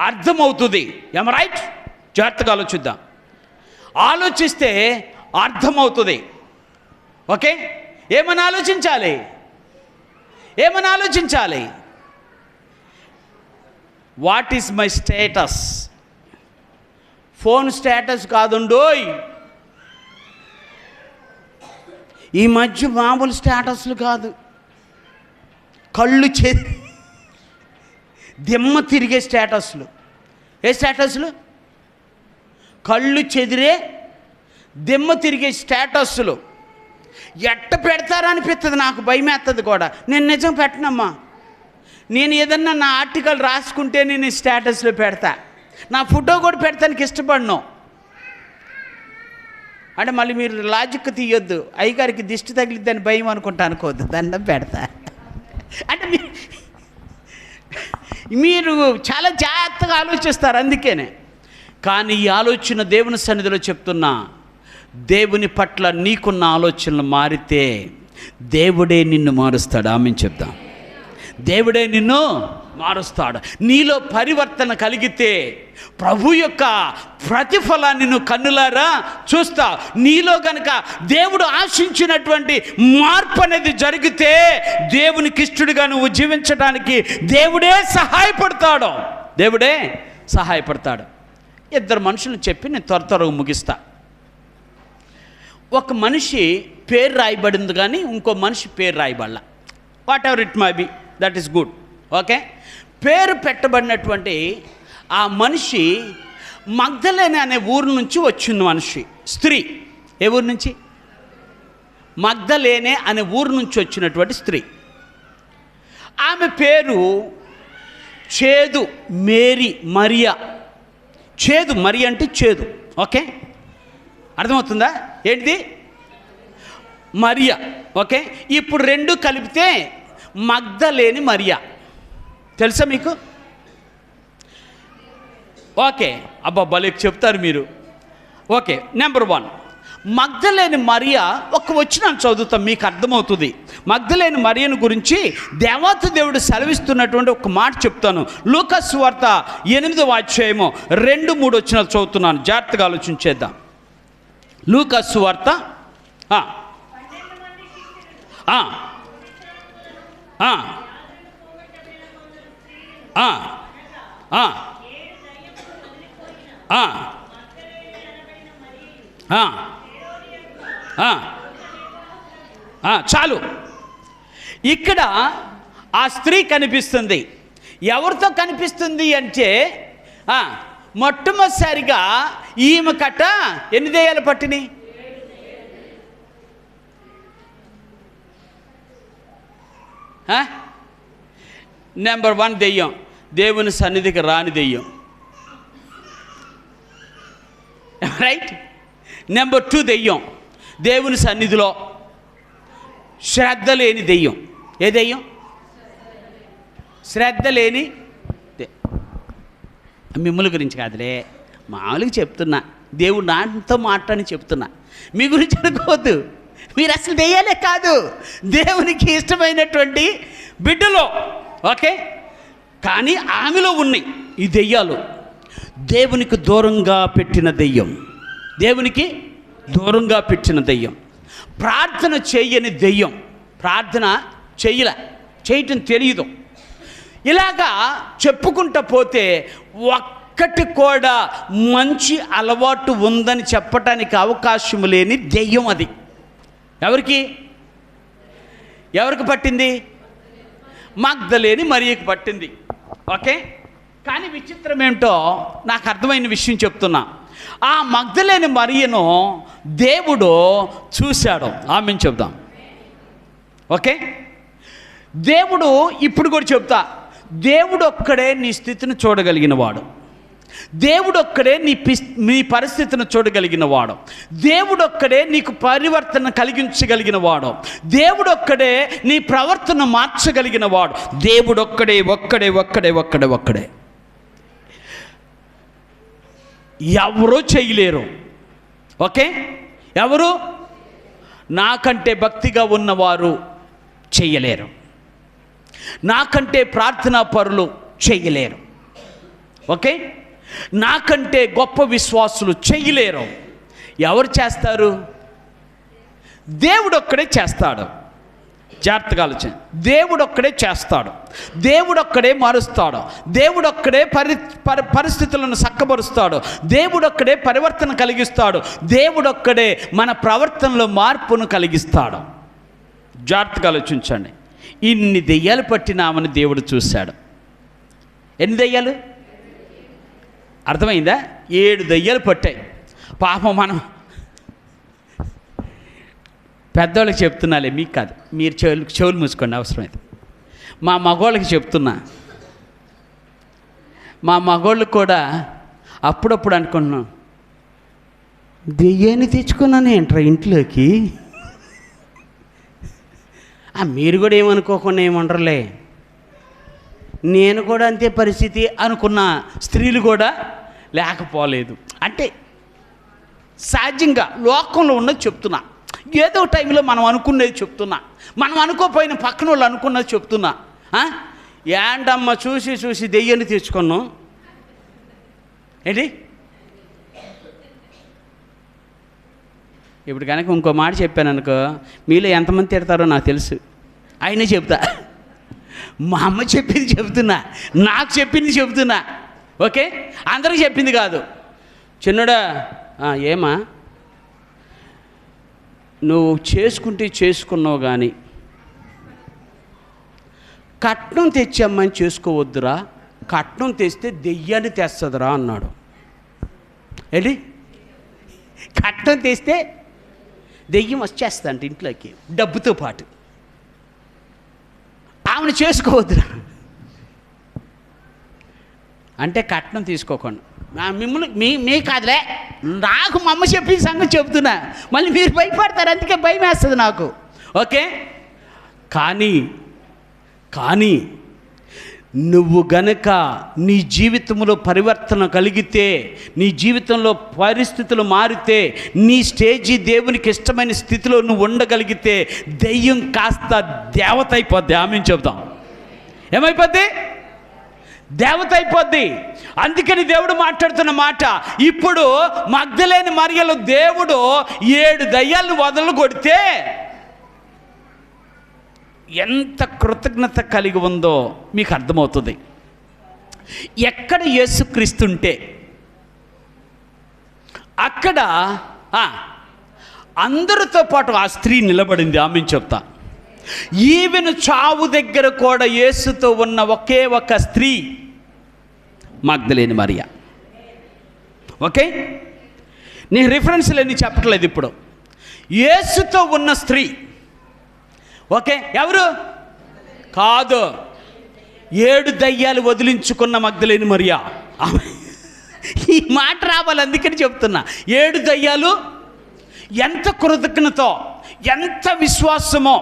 అర్థమవుతుంది. ఏమ రైట్? జాగ్రత్తగా ఆలోచిద్దాం. ఆలోచిస్తే అర్థమవుతుంది. ఓకే, ఏమని ఆలోచించాలి? What is my status? Phone status కాదుండోయ్. ఈ మధ్య మామూలు స్టేటస్లు కాదు, కళ్ళు దిమ్మ తిరిగే స్టేటస్లు. ఏ స్టేటస్లు? కళ్ళు చెదిరే దిమ్మ తిరిగే స్టేటస్లు. ఎట్ట పెడతారా అనిపిస్తుంది, నాకు భయం వేస్తుంది కూడా. నేను నిజం పెట్టనమ్మా. నేను ఏదన్నా నా ఆర్టికల్ రాసుకుంటే నేను స్టేటస్లో పెడతా, నా ఫోటో కూడా పెడతానికి ఇష్టపడను. అంటే మళ్ళీ మీరు లాజిక్ తీయొద్దు, అయ్యగారికి దిష్టి తగిలిద్దని భయం అనుకోవద్దు, దండం పెడతా. అంటే మీరు చాలా జాగ్రత్తగా ఆలోచిస్తారు, అందుకేనే. కానీ ఈ ఆలోచన దేవుని సన్నిధిలో చెప్తున్నా, దేవుని పట్ల నీకున్న ఆలోచనలు మారితే దేవుడే నిన్ను మారుస్తాడు. ఆమేన్ చెప్దాం. దేవుడే నిన్ను మారుస్తాడు. నీలో పరివర్తన కలిగితే ప్రభు యొక్క ప్రతిఫలాన్ని నువ్వు కన్నులారా చూస్తా. నీలో కనుక దేవుడు ఆశించినటువంటి మార్పు అనేది జరిగితే దేవునికి ఇష్టడుగా నువ్వు జీవించడానికి దేవుడే సహాయపడతాడు. ఇద్దరు మనుషులు చెప్పి నేను త్వరగా ముగిస్తా. ఒక మనిషి పేరు రాయబడింది కానీ ఇంకో మనిషి పేరు రాయబడలా. Whatever it may be, that is good. Okay, పేరు పెట్టబడినటువంటి ఆ మనిషి మగ్దలేనే అనే ఊరు నుంచి వచ్చింది మనిషి, స్త్రీ. ఏ ఊరు నుంచి? మగ్దలేనే అనే ఊరు నుంచి వచ్చినటువంటి స్త్రీ. ఆమె పేరు చేదు మరియా. చేదు మరి అంటే చేదు. ఓకే, అర్థమవుతుందా? ఏంటిది? మరియా. ఓకే, ఇప్పుడు రెండు కలిపితే మగ్దలేని మరియా. తెలుసా మీకు? ఓకే, అబ్బా భలే చెప్తారు మీరు. Okay, number 1 మగ్దలేని Mariya. ఒక వచనం చదువుతాం, మీకు అర్థమవుతుంది. మగ్దలేని మరియను గురించి దేవాతి దేవుడు సెలవిస్తున్నటువంటి ఒక మాట చెప్తాను. లూకా సువార్త 8వ అధ్యాయము 2-3 వచనాలు చదువుతున్నాను, జాగ్రత్తగా ఆలోచించేద్దాం. లూకా సువార్త చాలు. ఇక్కడ ఆ స్త్రీ కనిపిస్తుంది. ఎవరితో కనిపిస్తుంది అంటే మొట్టమొదటిసారిగా ఈమె కట్ట ఎన్ని దెయ్యాలు పట్టినాయి? నెంబర్ 1 దెయ్యం, దేవుని సన్నిధికి రాని దెయ్యం. రైట్. నెంబర్ 2 దెయ్యం, దేవుని సన్నిధిలో శ్రద్ధ లేని దెయ్యం. ఏ దెయ్యం? శ్రద్ధ లేని. మిమ్మల్ని గురించి కాదులే, మామూలుగా చెప్తున్నా. దేవుడు నాతో మాట్లాడి చెప్తున్నా, మీ గురించి అనుకోవద్దు. మీరు అసలు దెయ్యాలే కాదు, దేవునికి ఇష్టమైనటువంటి బిడ్డలో. ఓకే, కానీ ఆమెలో ఉన్నాయి ఈ దెయ్యాలు. దేవునికి దూరంగా పెట్టిన దెయ్యం, దేవునికి దూరంగా పెట్టిన దెయ్యం. ప్రార్థన చేయని దెయ్యం, ప్రార్థన చేయటం తెలియదు. ఇలాగా చెప్పుకుంటూ పోతే ఒక్కటి కూడా మంచి అలవాటు ఉందని చెప్పటానికి అవకాశం లేని దెయ్యం అది. ఎవరికి పట్టింది? మగ్దలేని మరియకు పట్టింది. ఓకే, కానీ విచిత్రం ఏమిటో నాకు అర్థమైన విషయం చెప్తున్నా. ఆ మగ్దలేని మరియను దేవుడు చూశాడు. ఆమెను చెప్దాం. ఓకే, దేవుడు ఇప్పుడు కూడా చెప్తా, దేవుడు ఒక్కడే నీ స్థితిని చూడగలిగిన వాడు. దేవుడు ఒక్కడే నీ పరిస్థితిని చూడగలిగిన వాడు. దేవుడు ఒక్కడే నీకు పరివర్తన కలిగించగలిగిన వాడు. దేవుడు ఒక్కడే నీ ప్రవర్తన మార్చగలిగిన వాడు. దేవుడు ఒక్కడే ఒక్కడే ఒక్కడే ఒక్కడే ఒక్కడే ఎవరూ చేయలేరు. ఓకే, ఎవరు? నాకంటే భక్తిగా ఉన్నవారు చేయలేరు, నాకంటే ప్రార్థనా పరులు చేయలేరు. ఓకే, నాకంటే గొప్ప విశ్వాసులు చేయలేరు. ఎవరు చేస్తారు? దేవుడు ఒక్కడే చేస్తాడు. జాగ్రత్తగా ఆలోచన. దేవుడు ఒక్కడే చేస్తాడు, దేవుడు ఒక్కడే మారుస్తాడు, దేవుడు ఒక్కడే పరిస్థితులను చక్కబరుస్తాడు, దేవుడు ఒక్కడే పరివర్తన కలిగిస్తాడు, దేవుడు ఒక్కడే మన ప్రవర్తనలో మార్పును కలిగిస్తాడు. జాగ్రత్తగా ఆలోచించండి. ఇన్ని దెయ్యాలు పట్టినామని దేవుడు చూశాడు. ఎన్ని దెయ్యాలు? అర్థమైందా? 7 దెయ్యాలు పట్టాయి. పాపం మనం పెద్దవాళ్ళకి చెప్తున్నాలే, మీకు కాదు, మీరు చెవులు మూసుకోండి అవసరమైతే. మా మగవాళ్ళకి చెప్తున్నా, మా మగవాళ్ళు కూడా అప్పుడప్పుడు అనుకుంటున్నాం, దెయ్యాన్ని తెచ్చుకున్నాను ఏంట్రా ఇంట్లోకి. మీరు కూడా ఏమనుకోకుండా ఏమంటారులే, నేను కూడా అంతే పరిస్థితి అనుకున్న స్త్రీలు కూడా లేకపోలేదు. అంటే సహజంగా లోకంలో ఉన్నది చెప్తున్నా, ఏదో టైంలో మనం అనుకునేది చెప్తున్నా, మనం అనుకోపోయిన పక్కన వాళ్ళు అనుకున్నది చెప్తున్నా. ఏంటమ్మ చూసి చూసి దెయ్యాన్ని తెచ్చుకున్నాం ఏంటి? ఇప్పుడు కనుక ఇంకో మాట చెప్పాను అనుకో, మీలో ఎంతమంది తిడతారో నాకు తెలుసు, అయినా చెప్తా. మా అమ్మ చెప్పింది చెప్తున్నా, నాకు చెప్పింది చెప్తున్నా. ఓకే, అందరికి చెప్పింది కాదు. చిన్నడా, ఏమా నువ్వు చేసుకున్నావు కానీ కట్నం తెచ్చమ్మని చేసుకోవద్దురా, కట్నం తెస్తే దెయ్యాన్ని తెస్తుందిరా అన్నాడు. ఏంటి? కట్నం తెస్తే దెయ్యం వచ్చేస్తంట ఇంట్లోకి డబ్బుతో పాటు. ఆమెను చేసుకోవద్దురా అంటే కట్నం తీసుకోకండి. మిమ్మల్ని మీ కాదులే, నాకు మా అమ్మ చెప్పిన సంగతి చెప్తున్నా, మళ్ళీ మీరు భయపడతారు, అందుకే భయం వేస్తుంది నాకు. ఓకే, కానీ నువ్వు గనక నీ జీవితంలో పరివర్తన కలిగితే, నీ జీవితంలో పరిస్థితులు మారితే, నీ స్టేజీ దేవునికి ఇష్టమైన స్థితిలో నువ్వు ఉండగలిగితే దెయ్యం కాస్త దేవత అయిపోద్ది. ఆమెను చెప్తాం. ఏమైపోద్ది? దేవత అయిపోద్ది. అందుకని దేవుడు మాట్లాడుతున్న మాట, ఇప్పుడు మగ్దలేని మరియలు దేవుడు 7 దయ్యాలను వదలగొడితే ఎంత కృతజ్ఞత కలిగి ఉందో మీకు అర్థమవుతుంది. ఎక్కడ యేసుక్రీస్తుంటే అక్కడ అందరితో పాటు ఆ స్త్రీ నిలబడింది. ఆమెను చెప్తా. ఈవెను చావు దగ్గర కూడా యేసుతో ఉన్న ఒకే ఒక స్త్రీ మగ్దలేని మరియ. ఓకే, నేను రిఫరెన్స్లన్నీ చెప్పట్లేదు ఇప్పుడు. యేసుతో ఉన్న స్త్రీ. ఓకే, ఎవరు? కాదు, 7 దయ్యాలు వదిలించుకున్న మగ్దలేని మరియ. ఈ మాట రావాలి, అందుకని చెప్తున్నా. 7 దయ్యాలు ఎంత కృతజ్ఞతో, ఎంత విశ్వాసమో,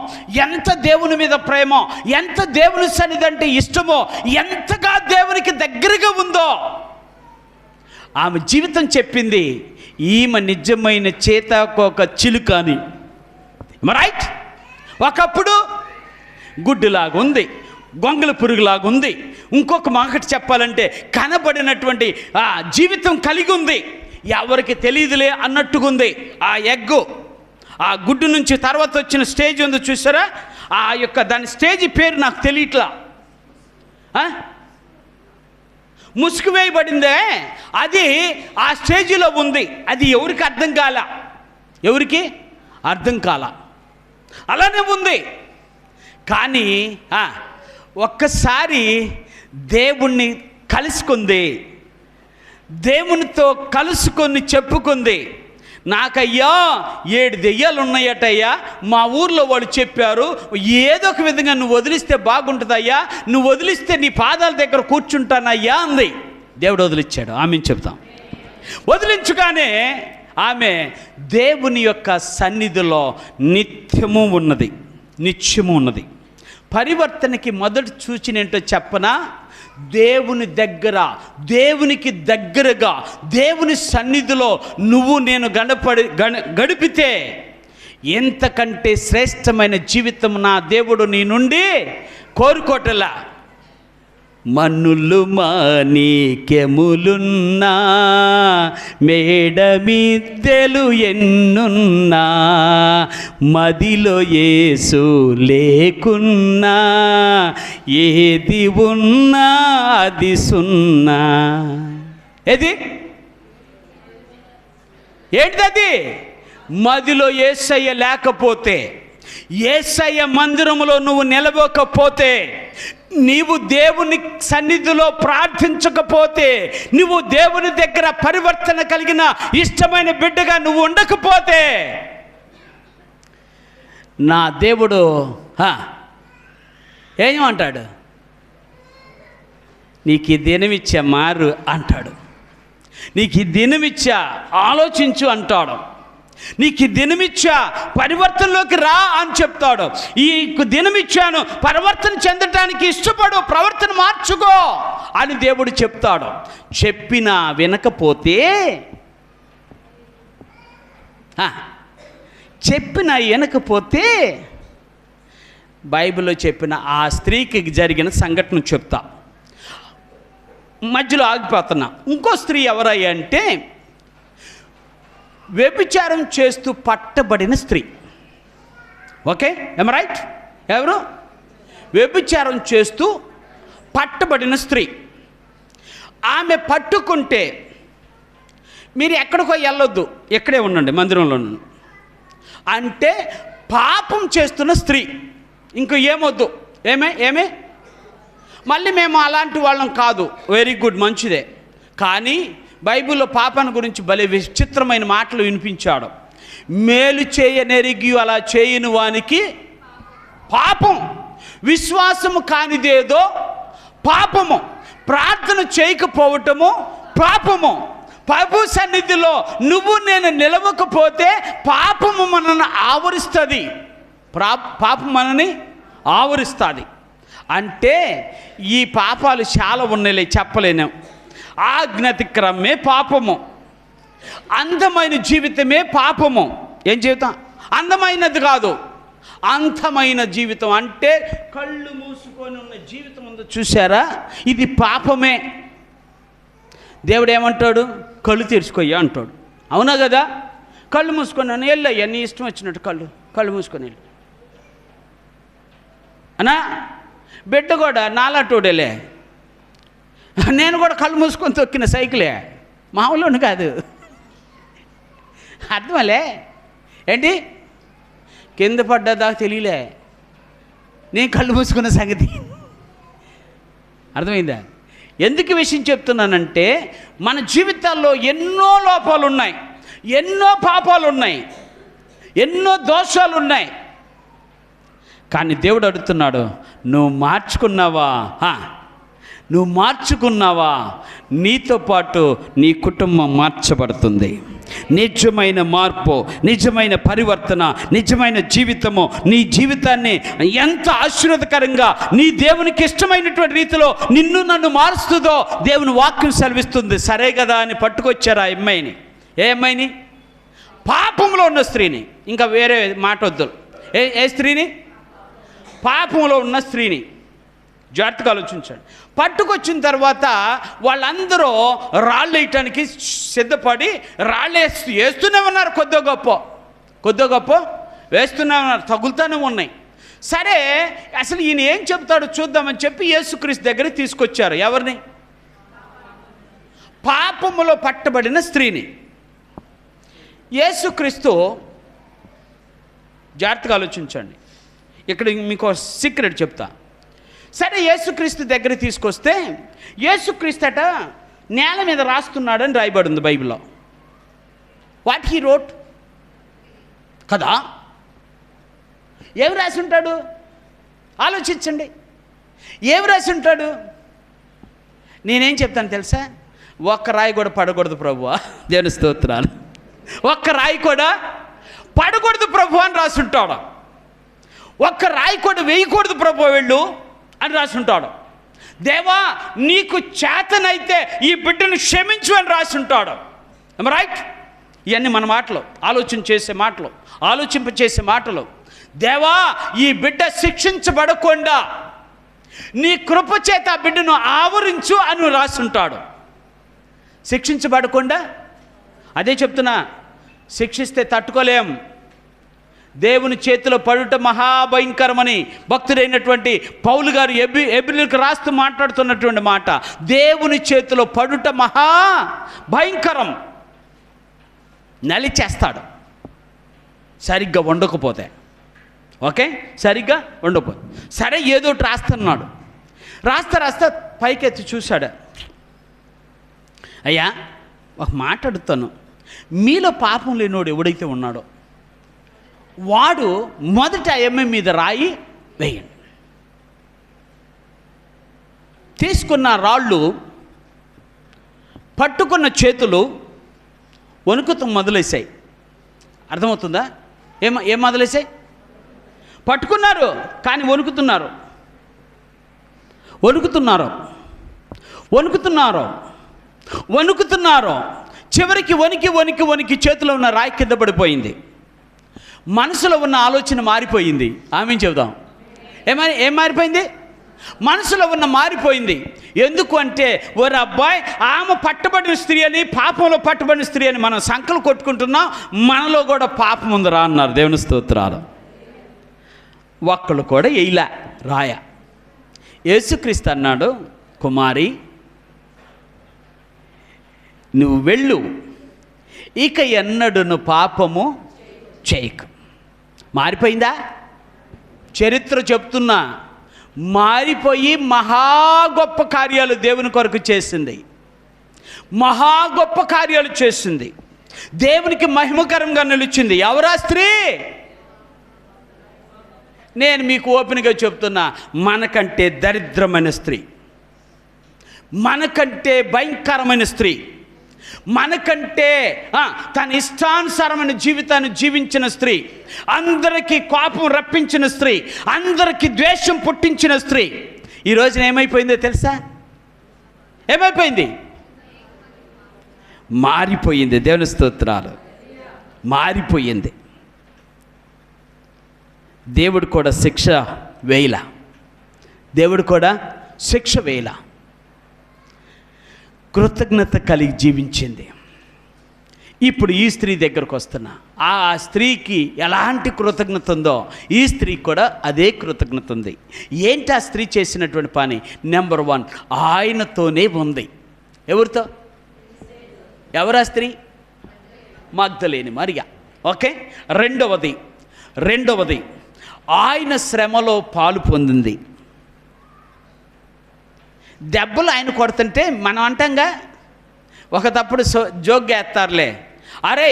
ఎంత దేవుని మీద ప్రేమో, ఎంత దేవుని సన్నిధి అంటే ఇష్టమో, ఎంతగా దేవునికి దగ్గరగా ఉందో ఆమె జీవితం చెప్పింది. ఈమె నిజమైన చేతకొక చిలుక అని. రైట్? ఒకప్పుడు గుడ్డులాగా ఉంది, గొంగళ పురుగులాగా ఉంది. ఇంకొక మాకటి చెప్పాలంటే కనబడినటువంటి ఆ జీవితం కలిగి ఉంది. ఎవరికి తెలియదులే అన్నట్టుగా ఉంది. ఆ ఎగ్గు, ఆ గుడ్డు నుంచి తర్వాత వచ్చిన స్టేజ్ ఉంది చూసారా, ఆ యొక్క దాని స్టేజ్ పేరు నాకు తెలియట్లా. ముసుగు వేయబడిందే, అది ఆ స్టేజిలో ఉంది. అది ఎవరికి అర్థం కాల, ఎవరికి అర్థం కాల, అలానే ఉంది. కానీ ఒక్కసారి దేవుణ్ణి కలుసుకుంది, దేవునితో కలుసుకొని చెప్పుకుంది, నాకయ్యా 7 దెయ్యాలు ఉన్నాయటయ్యా, మా ఊర్లో వాళ్ళు చెప్పారు, ఏదో ఒక విధంగా నువ్వు వదిలిస్తే బాగుంటుందయ్యా, నువ్వు వదిలిస్తే నీ పాదాల దగ్గర కూర్చుంటానయ్యా అంది. దేవుడు వదిలిచ్చాడు. ఆమెను చెప్తాం. వదిలించుగానే ఆమె దేవుని యొక్క సన్నిధిలో నిత్యము ఉన్నది. పరివర్తనకి మొదటి సూచన ఏంటో చెప్పనా? దేవునికి దగ్గరగా దేవుని సన్నిధిలో నువ్వు నేను గడిపితే ఎంతకంటే శ్రేష్టమైన జీవితం నా దేవుడు నీ నుండి కోరుకోటలా. మన్నులు మాణిక్యములున్నా, మేడమిద్దెలు ఎన్నున్నా, మదిలో యేసు లేకున్నా, ఏది ఉన్నా అది సున్నా. ఏంటిది? మదిలో యేసయ్య లేకపోతే, యేసయ్య మందిరములో నువ్వు నిలవకపోతే, నీవు దేవుని సన్నిధిలో ప్రార్థించకపోతే, నువ్వు దేవుని దగ్గర పరివర్తన కలిగిన ఇష్టమైన బిడ్డగా నువ్వు ఉండకపోతే, నా దేవుడు ఏమంటాడు? నీకు ఈ దినమిచ్చా మారు అంటాడు. నీకు ఈ దినమిచ్చా ఆలోచించు అంటాడు. నీకు ఈ దినమిచ్చా పరివర్తనలోకి రా అని చెప్తాడు. ఈ దినమిచ్చాను, పరివర్తన చెందటానికి ఇష్టపడు, ప్రవర్తన మార్చుకో అని దేవుడు చెప్తాడు. చెప్పినా వినకపోతే బైబిల్లో చెప్పిన ఆ స్త్రీకి జరిగిన సంఘటన చెప్తా. మధ్యలో ఆగిపోతున్నా. ఇంకో స్త్రీ ఎవరయ్యా అంటే, వ్యభిచారం చేస్తూ పట్టబడిన స్త్రీ. ఓకే, ఏం రైట్? ఎవరు? వ్యభిచారం చేస్తూ పట్టబడిన స్త్రీ. ఆమె పట్టుకుంటే మీరు ఎక్కడికో వెళ్ళొద్దు, ఇక్కడే ఉండండి, మందిరంలో అంటే పాపం చేస్తున్న స్త్రీ. ఇంకో ఏమొద్దు. ఏమే మళ్ళీ మేము అలాంటి వాళ్ళం కాదు. వెరీ గుడ్, మంచిదే. కానీ బైబిల్లో పాపాన్ని గురించి భలే విచిత్రమైన మాటలు వినిపించాడు. మేలు చేయనెరిగి అలా చేయని వానికి పాపం. విశ్వాసము కానిదేదో పాపము. ప్రార్థన చేయకపోవటము పాపము. ప్రభు సన్నిధిలో నువ్వు నేను నిలవకపోతే పాపము మనల్ని ఆవరిస్తుంది. పాపం మనని ఆవరిస్తుంది. అంటే ఈ పాపాలు చాలా ఉన్నాయి, చెప్పలేను. ఆజ్ఞాతిక్రమే పాపము. అందమైన జీవితమే పాపము. ఏం జీవితం? అందమైనది కాదు, అంతమైన జీవితం. అంటే కళ్ళు మూసుకొని ఉన్న జీవితం ఉందో చూసారా, ఇది పాపమే. దేవుడు ఏమంటాడు? కళ్ళు తెరుచుకోయ్యా అంటాడు. అవునా కదా? కళ్ళు మూసుకొని వెళ్ళయ్యా, నీ ఇష్టం వచ్చినట్టు కళ్ళు మూసుకొని వెళ్ళు అనా. బిడ్డ కూడా నాలాటోడేలే, నేను కూడా కళ్ళు మూసుకొని తొక్కిన సైకిలే, మామూలు కాదు. అర్థమలే ఏంటి? కింద పడ్డదాకా తెలియలే, నేను కళ్ళు మూసుకున్న సంగతి. అర్థమైందా? ఎందుకు విషయం చెప్తున్నానంటే, మన జీవితాల్లో ఎన్నో లోపాలు ఉన్నాయి, ఎన్నో పాపాలు ఉన్నాయి, ఎన్నో దోషాలు ఉన్నాయి. కానీ దేవుడు అడుగుతున్నాడు, నువ్వు మార్చుకున్నావా? నీతో పాటు నీ కుటుంబం మార్చబడుతుంది. నిజమైన మార్పు, నిజమైన పరివర్తన, నిజమైన జీవితము నీ జీవితాన్ని ఎంత ఆశీర్వాదకరంగా నీ దేవునికి ఇష్టమైనటువంటి రీతిలో నిన్ను నన్ను మారుస్తుందో దేవుని వాక్యం సెలవిస్తుంది. సరే కదా అని పట్టుకొచ్చారు ఆ అమ్మాయిని. ఏ అమ్మాయిని? పాపంలో ఉన్న స్త్రీని. ఇంకా వేరే మాట వద్దు. ఏ స్త్రీని? పాపంలో ఉన్న స్త్రీని. జాగ్రత్తగా ఆలోచించండి. పట్టుకొచ్చిన తర్వాత వాళ్ళందరూ రాళ్ళు వేయటానికి సిద్ధపడి రాళ్ళు వేస్తూనే ఉన్నారు. కొద్దో గొప్ప వేస్తూనే ఉన్నారు, తగులుతూనే ఉన్నాయి. సరే, అసలు ఈయన ఏం చెప్తాడో చూద్దామని చెప్పి యేసుక్రీస్తు దగ్గరికి తీసుకొచ్చారు. ఎవరిని? పాపములో పట్టబడిన స్త్రీని. యేసుక్రీస్తు, జాగ్రత్తగా ఆలోచించండి, ఇక్కడ మీకు సీక్రెట్ చెప్తా. సరే, యేసుక్రీస్తు దగ్గర తీసుకొస్తే యేసుక్రీస్తు అట నేల మీద రాస్తున్నాడని రాయబడి ఉంది బైబిల్లో. వాట్ హీ రోట్ కదా? ఏమి రాసి ఉంటాడు? ఆలోచించండి, ఏమి రాసి ఉంటాడు? నేనేం చెప్తాను తెలుసా? ఒక్క రాయి కూడా పడకూడదు ప్రభువా, దేవుని స్తోత్రాలు, ఒక్క రాయి కూడా పడకూడదు ప్రభు అని రాసుంటాడు. ఒక్క రాయి కూడా వేయకూడదు ప్రభు వెళ్ళు అని రాసుంటాడు. దేవా నీకు చేతనైతే ఈ బిడ్డను క్షమించు అని రాసుంటాడు. రైట్? ఇవన్నీ మన మాటలు, ఆలోచింపచేసే మాటలు. దేవా ఈ బిడ్డ శిక్షించబడకుండా నీ కృప చేత ఆ బిడ్డను ఆవరించు అని రాసుంటాడు. శిక్షించబడకుండా, అదే చెప్తున్నా, శిక్షిస్తే తట్టుకోలేం. దేవుని చేతిలో పడుట మహాభయంకరమని భక్తుడైనటువంటి పౌలు గారు ఎబ్రీయులకు రాస్తూ మాట్లాడుతున్నటువంటి మాట. దేవుని చేతిలో పడుట మహా భయంకరం. నలిచేస్తాడు సరిగ్గా వండకపోతే. ఓకే, సరిగ్గా వండకపోతే. సరే, ఏదో ఒకటి రాస్తున్నాడు. రాస్తా పైకెత్తి చూశాడు. అయ్యా ఒక మాట అడుగుతాను, మీలో పాపం లేనోడు ఎవడైతే ఉన్నాడో వాడు మొదట ఎమ్మె మీద రాయి వేయండి. తీసుకున్న రాళ్ళు, పట్టుకున్న చేతులు వణుకుతూ మొదలేసాయి. అర్థమవుతుందా? ఏం మొదలేసాయి? పట్టుకున్నారు కానీ వణుకుతున్నారు. చివరికి వణికి చేతిలో ఉన్న రాయి కింద పడిపోయింది. మనసులో ఉన్న ఆలోచన మారిపోయింది. ఆమె చెబుదాం, ఏం మారిపోయింది? మనసులో ఉన్న మారిపోయింది. ఎందుకు అంటే, ఓరి అబ్బాయి, ఆమె పట్టబడిన స్త్రీ అని, పాపంలో పట్టబడిన స్త్రీ అని మనం సంకలు కొట్టుకుంటున్నాం. మనలో కూడా పాపం ఉందిరా అన్నారు. దేవుని స్తోత్రాలు. ఒక్కళ్ళు కూడా వేయలే రాయ. యేసుక్రీస్తు అన్నాడు, కుమారి నువ్వు వెళ్ళు, ఇక ఎన్నడూను పాపము చేయకు. మారిపోయిందా? చరిత్ర చెప్తున్నా, మారిపోయి మహా గొప్ప కార్యాలు దేవుని కొరకు చేసింది. మహా గొప్ప కార్యాలు చేసింది. దేవునికి మహిమకరంగా నిలిచింది. ఎవరా స్త్రీ? నేను మీకు ఓపెన్గా చెప్తున్నా, మనకంటే దరిద్రమైన స్త్రీ, మనకంటే భయంకరమైన స్త్రీ, మనకంటే తన ఇష్టానుసారమైన జీవితాన్ని జీవించిన స్త్రీ, అందరికీ కోపం రప్పించిన స్త్రీ, అందరికీ ద్వేషం పుట్టించిన స్త్రీ ఈ రోజున ఏమైపోయిందో తెలుసా? ఏమైపోయింది? మారిపోయింది. దేవుని స్తోత్రాలు. మారిపోయింది. దేవుడు కూడా శిక్ష వేయల. కృతజ్ఞత కలిగి జీవించింది. ఇప్పుడు ఈ స్త్రీ దగ్గరకు వస్తున్నా. ఆ స్త్రీకి ఎలాంటి కృతజ్ఞత ఉందో ఈ స్త్రీకి కూడా అదే కృతజ్ఞత ఉంది. ఏంటి ఆ స్త్రీ చేసినటువంటి పని? నెంబర్ 1, ఆయనతోనే ఉంది. ఎవరితో? ఎవరా స్త్రీ? మగ్దలేని మరియ. ఓకే. రెండవది ఆయన శ్రమలో పాలు పొందింది. దెబ్బలు ఆయన కొడుతుంటే మనం అంటాంగా, ఒక తప్పుడు జోగ్గా ఎత్తారులే, అరే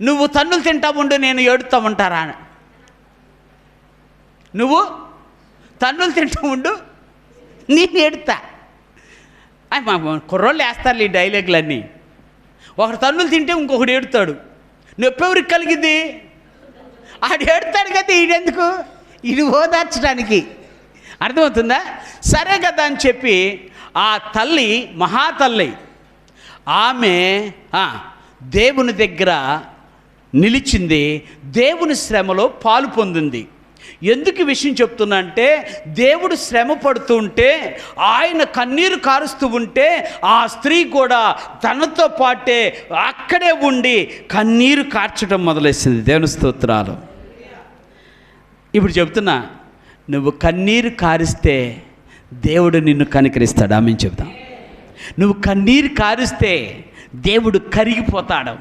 నువ్వు తన్నులు తింటా ఉండు నేను ఏడుతూ ఉంటారా? నువ్వు తన్నులు తింటూ ఉండు నేను ఏడుతా. మా కుర్రోళ్ళు వేస్తారు ఈ డైలాగులన్నీ. ఒకడు తన్నులు తింటే ఇంకొకడు ఏడుతాడు. నొప్పి ఎవరికి కలిగింది? ఆడు ఏడుతాడు కదా, ఈడెందుకు? ఇది ఓదార్చడానికి. అర్థమవుతుందా? సరే కదా అని చెప్పి ఆ తల్లి, మహాతల్లి, ఆమె దేవుని దగ్గర నిలిచింది. దేవుని శ్రమలో పాలు పొందింది. ఎందుకు ఈ విషయం చెప్తున్నా అంటే, దేవుడు శ్రమ పడుతూ ఉంటే, ఆయన కన్నీరు కారుస్తూ ఉంటే, ఆ స్త్రీ కూడా తనతో పాటే అక్కడే ఉండి కన్నీరు కార్చడం మొదలైంది. దేవుని స్తోత్రాలు. ఇప్పుడు చెప్తున్నా, నువ్వు కన్నీరు కారిస్తే దేవుడు నిన్ను కనికరిస్తాడు. ఆమె చెప్తాం. నువ్వు కన్నీరు కారిస్తే దేవుడు కరిగిపోతాడు.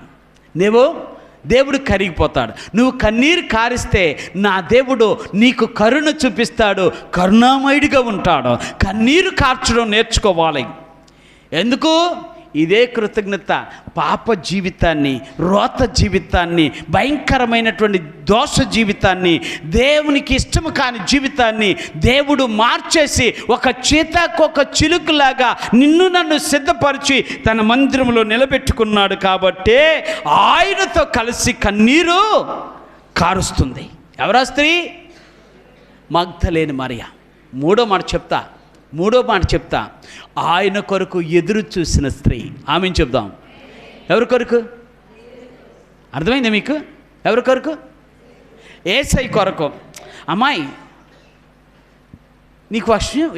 దేవుడు కరిగిపోతాడు. నువ్వు కన్నీరు కారిస్తే నా దేవుడు నీకు కరుణ చూపిస్తాడు, కరుణామయుడిగా ఉంటాడు. కన్నీరు కార్చడం నేర్చుకోవాలి. ఎందుకు? ఇదే కృతజ్ఞత పాప జీవితాన్ని, రోత జీవితాన్ని, భయంకరమైనటువంటి దోష జీవితాన్ని, దేవునికి ఇష్టము కాని జీవితాన్ని దేవుడు మార్చేసి ఒక చీతాకొక చిలుకులాగా నిన్ను నన్ను సిద్ధపరిచి తన మందిరంలో నిలబెట్టుకున్నాడు. కాబట్టే ఆయనతో కలిసి కన్నీరు కారుస్తుంది. ఎవరా స్త్రీ? మగ్దలేని మరియ. మూడో మాట చెప్తా ఆయన కొరకు ఎదురు చూసిన స్త్రీ. ఆమెను చెప్దాం. ఎవరి కొరకు? అర్థమైంది మీకు? ఎవరి కొరకు? యేసయ్య కొరకు. అమ్మాయి, నీకు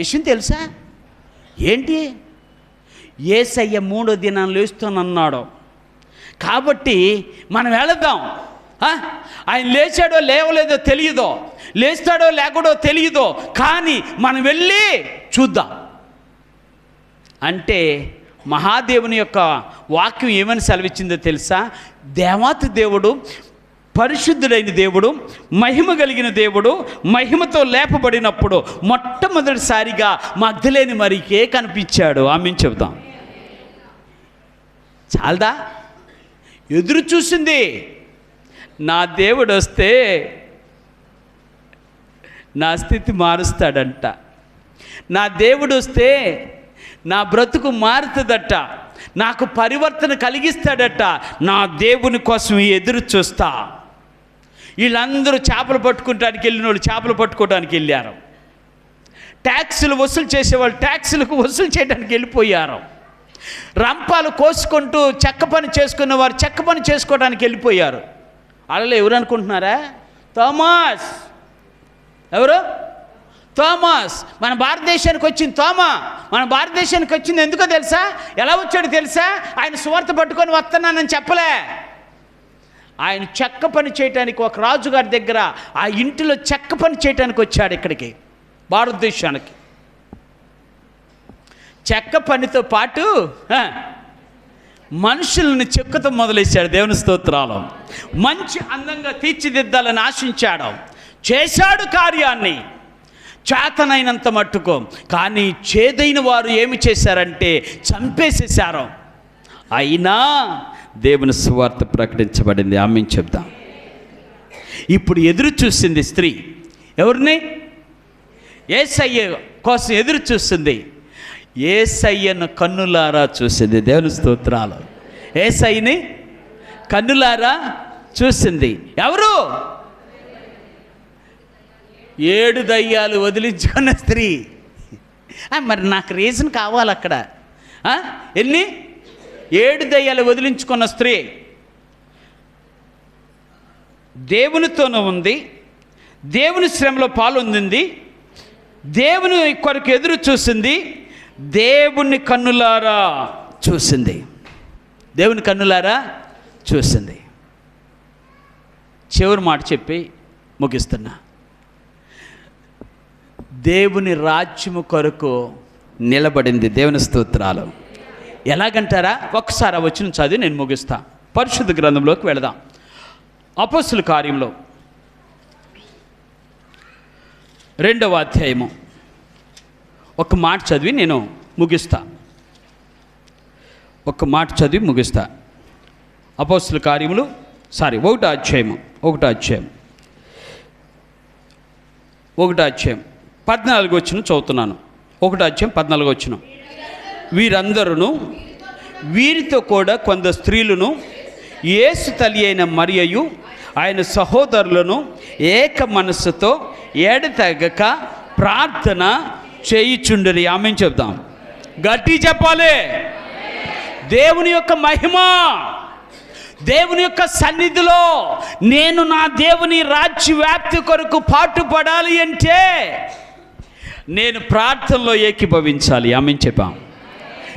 విషయం తెలుసా? ఏంటి? యేసయ్య 3వ దినాన్ని లేస్తానన్నాడు. కాబట్టి మనం వెళదాం. ఆయన లేచాడో లేవలేదో తెలియదో, లేస్తాడో లేకడో తెలియదో, కానీ మనం వెళ్ళి చూద్దాం అంటే మహాదేవుని యొక్క వాక్యం ఏమని సెలవిచ్చిందో తెలుసా? దేవాతి దేవుడు, పరిశుద్ధుడైన దేవుడు, మహిమ కలిగిన దేవుడు మహిమతో లేపబడినప్పుడు మొట్టమొదటిసారిగా మగ్దలేని మరియకే కనిపించాడు. ఆమెను చెబుతాం. చాలదా? ఎదురు చూసింది. నా దేవుడు వస్తే నా స్థితి మారుస్తాడంట. నా దేవుడు వస్తే నా బ్రతుకు మారుతుందట, నాకు పరివర్తన కలిగిస్తాడట. నా దేవుని కోసం ఎదురు చూస్తా. వీళ్ళందరూ చేపలు పట్టుకోవడానికి వెళ్ళిన వాళ్ళు చేపలు పట్టుకోవడానికి వెళ్ళారు. ట్యాక్సులు వసూలు చేసేవాళ్ళు ట్యాక్సులకు వసూలు చేయడానికి వెళ్ళిపోయారు. రంపాలు కోసుకుంటూ చెక్క పని చేసుకున్న వారు చెక్క పని చేసుకోవడానికి వెళ్ళిపోయారు. అలా ఎవరు అనుకుంటున్నారా? థోమాస్. ఎవరు? థోమాస్. మన భారతదేశానికి వచ్చింది మన భారతదేశానికి వచ్చింది ఎందుకో తెలుసా? ఎలా వచ్చాడు తెలుసా? ఆయన సువార్త పట్టుకొని వస్తున్నానని చెప్పలే. ఆయన చెక్క పని చేయటానికి ఒక రాజుగారి దగ్గర ఆ ఇంటిలో చెక్క పని చేయటానికి వచ్చాడు ఇక్కడికి, భారతదేశానికి. చెక్క పనితో పాటు మనుషులను చెక్కుతో మొదలెచ్చాడు. దేవుని స్తోత్రాలు. మంచి అందంగా తీర్చిదిద్దాలని ఆశించాడు. చేశాడు కార్యాన్ని చేతనైనంత మట్టుకు. కానీ చేదైన వారు ఏమి చేశారంటే చంపేసేశారు. అయినా దేవుని సువార్త ప్రకటించబడింది. ఆమేన్ చెప్దాం. ఇప్పుడు ఎదురు చూసింది స్త్రీ. ఎవరిని? యేసయ్య కోసం ఎదురు చూస్తుంది. యేసయ్యను కన్నులారా చూసింది. దేవుని స్తోత్రాలు. యేసయ్యని కన్నులారా చూసింది. ఎవరు? 7 దయ్యాలు వదిలించుకున్న స్త్రీ. మరి నాకు రీజన్ కావాలి అక్కడ. ఎన్ని? 7 దయ్యాలు వదిలించుకున్న స్త్రీ దేవునితోనూ ఉంది, దేవుని శ్రమలో పాల్గొంది, దేవుని కొరకు ఎదురు చూసింది, దేవుని కన్నులారా చూసింది. దేవుని కన్నులారా చూసింది. చివరి మాట చెప్పి ముగిస్తున్నా. దేవుని రాజ్యము కొరకు నిలబడింది. దేవుని స్తోత్రాలు. ఎలాగంటారా? ఒక్కసారి ఆ వచనం చదివి నేను ముగిస్తా. పరిశుద్ధ గ్రంథంలోకి వెళదాం. అపోస్తుల కార్యంలో 2వ అధ్యాయము ఒక మాట చదివి నేను ముగిస్తా. అపోస్తుల కార్యములు 1వ అధ్యాయం 14 వచనం చదువుతున్నాను. 1వ అధ్యాయం 14 వచనం. వీరందరూ వీరితో కూడా కొందరు స్త్రీలను యేసు తల్లి అయిన మరియయు ఆయన సహోదరులను ఏక మనస్సుతో ఎడతెగక ప్రార్థన చేయుచుండిరి. ఆమేన్ చెప్దాం. గట్టి చెప్పాలి. దేవుని యొక్క మహిమ, దేవుని యొక్క సన్నిధిలో నేను నా దేవుని రాజ్య వ్యాప్తి కొరకు పాటుపడాలి అంటే నేను ప్రార్థనలో ఏకీభవించాలి. ఆమేన్ చెప్పాం.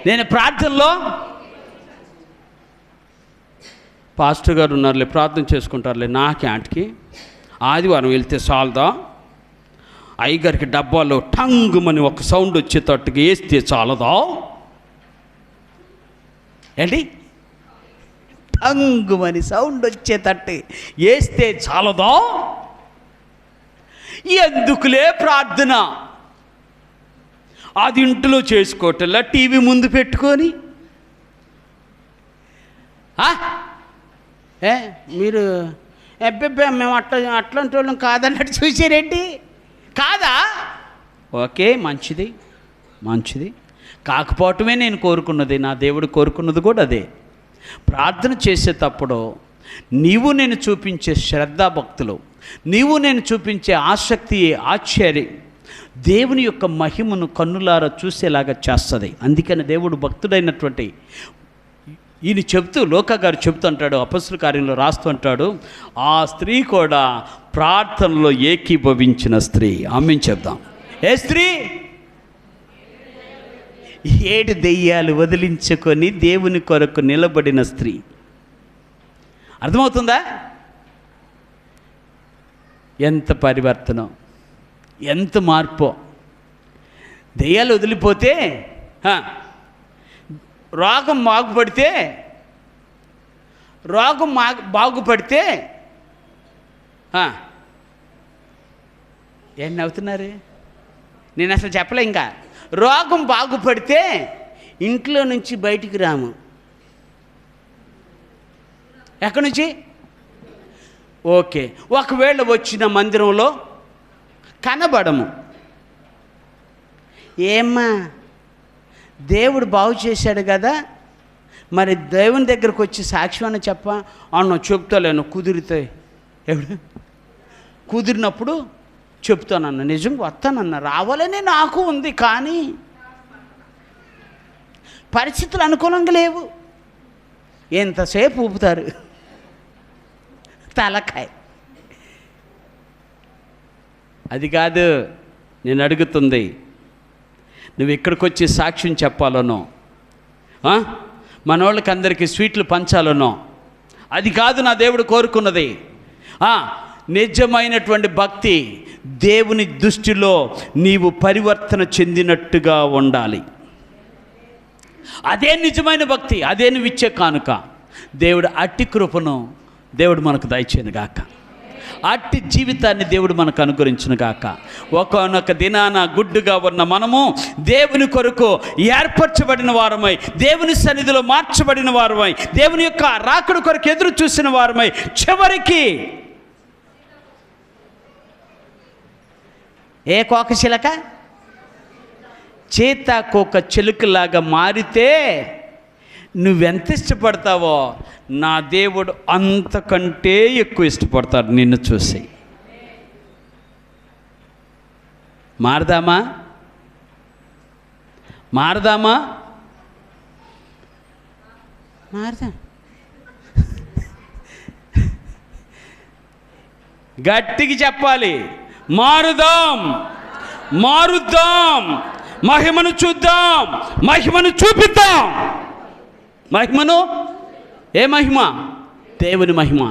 నేను ప్రార్థనలో, పాస్టర్ గారు ఉన్నారులే ప్రార్థన చేసుకుంటారులే, నాకేంటికి ఆదివారం వెళ్తే చాలదా? అయ్యగారికి డబ్బాలో టంగుమని ఒక సౌండ్ వచ్చేటట్టుగా వేస్తే చాలదా? ఏంటి టంగుమని సౌండ్ వచ్చేటట్టు వేస్తే చాలదా? ఎందుకులే ప్రార్థన, అది ఇంట్లో చేసుకోవటంలా టీవీ ముందు పెట్టుకొని. మీరు ఎబ్బెబ్బే మేము అట్లాంటి వాళ్ళం కాదన్నట్టు చూసారేంటి? కాదా? ఓకే, మంచిది మంచిది. కాకపోవటమే నేను కోరుకున్నది, నా దేవుడు కోరుకున్నది కూడా అదే. ప్రార్థన చేసేటప్పుడు నీవు నేను చూపించే శ్రద్ధాభక్తులు, నీవు నేను చూపించే ఆసక్తి, ఆశ్చర్యం దేవుని యొక్క మహిమను కన్నులారా చూసేలాగా చేస్తుంది. అందుకని దేవుడు భక్తుడైనటువంటి ఈయన చెప్తూ, లోకా గారు చెప్తూ అంటాడు, అపొస్తలుల కార్యంలో రాస్తూ అంటాడు, ఆ స్త్రీ కూడా ప్రార్థనలో ఏకీభవించిన స్త్రీ. ఆమేన్ చెప్దాం. ఏ స్త్రీ? 7 దెయ్యాలు వదిలించుకొని దేవుని కొరకు నిలబడిన స్త్రీ. అర్థమవుతుందా? ఎంత పరివర్తనం, ఎంత మార్పో. దెయ్యాలు వదిలిపోతే, రోగం బాగుపడితే ఏం నవ్వుతున్నారు? నేను అసలు చెప్పలే. ఇంకా రోగం బాగుపడితే ఇంట్లో నుంచి బయటికి రాము. ఎక్కడి నుంచి? ఓకే, ఒకవేళ వచ్చిన మందిరంలో కనబడము. ఏమ్మా, దేవుడు బాగు చేశాడు కదా, మరి దేవుని దగ్గరకు వచ్చి సాక్ష్యం అని అన్న చెప్తాలేను, కుదిరితే ఎవడు కుదిరినప్పుడు చెప్తానన్న, నిజంగా వస్తానన్న, రావాలని నాకు ఉంది, కానీ పరిస్థితులు అనుకూలంగా లేవు. ఎంతసేపు ఊపుతారు తలకాయ. అది కాదు నేను అడుగుతుంది. నువ్వు ఇక్కడికి వచ్చి సాక్ష్యం చెప్పాలనో, మనోళ్ళకి అందరికీ స్వీట్లు పంచాలనో, అది కాదు నా దేవుడు కోరుకున్నది. నిజమైనటువంటి భక్తి, దేవుని దృష్టిలో నీవు పరివర్తన చెందినట్టుగా ఉండాలి. అదే నిజమైన భక్తి, అదే నువ్వు ఇచ్చే కానుక. దేవుడు అట్టి కృపను దేవుడు మనకు దయచేయను గాక, అట్టి జీవితాన్ని దేవుడు మనకు అనుగ్రహించును గాక. ఒక్కొక్క దినాన గుడ్డుగా ఉన్న మనము దేవుని కొరకు ఏర్పరచబడిన వారమై, దేవుని సన్నిధిలో మార్చబడిన వారమై, దేవుని యొక్క రాకడ కొరకు ఎదురు చూసిన వారమై, చివరికి ఏ కోకచిలక చేతాకోక చిలుకలాగా మారితే నువ్వెంత ఇష్టపడతావో నా దేవుడు అంతకంటే ఎక్కువ ఇష్టపడతాడు నిన్ను చూసి. మారదామా? మారదామా? మారదాం. గట్టిగా చెప్పాలి, మారుదాం, మారుద్దాం, మహిమను చూద్దాం, మహిమను చూపిద్దాం. మహిమను, ఏ మహిమ? దేవుని మహిమ.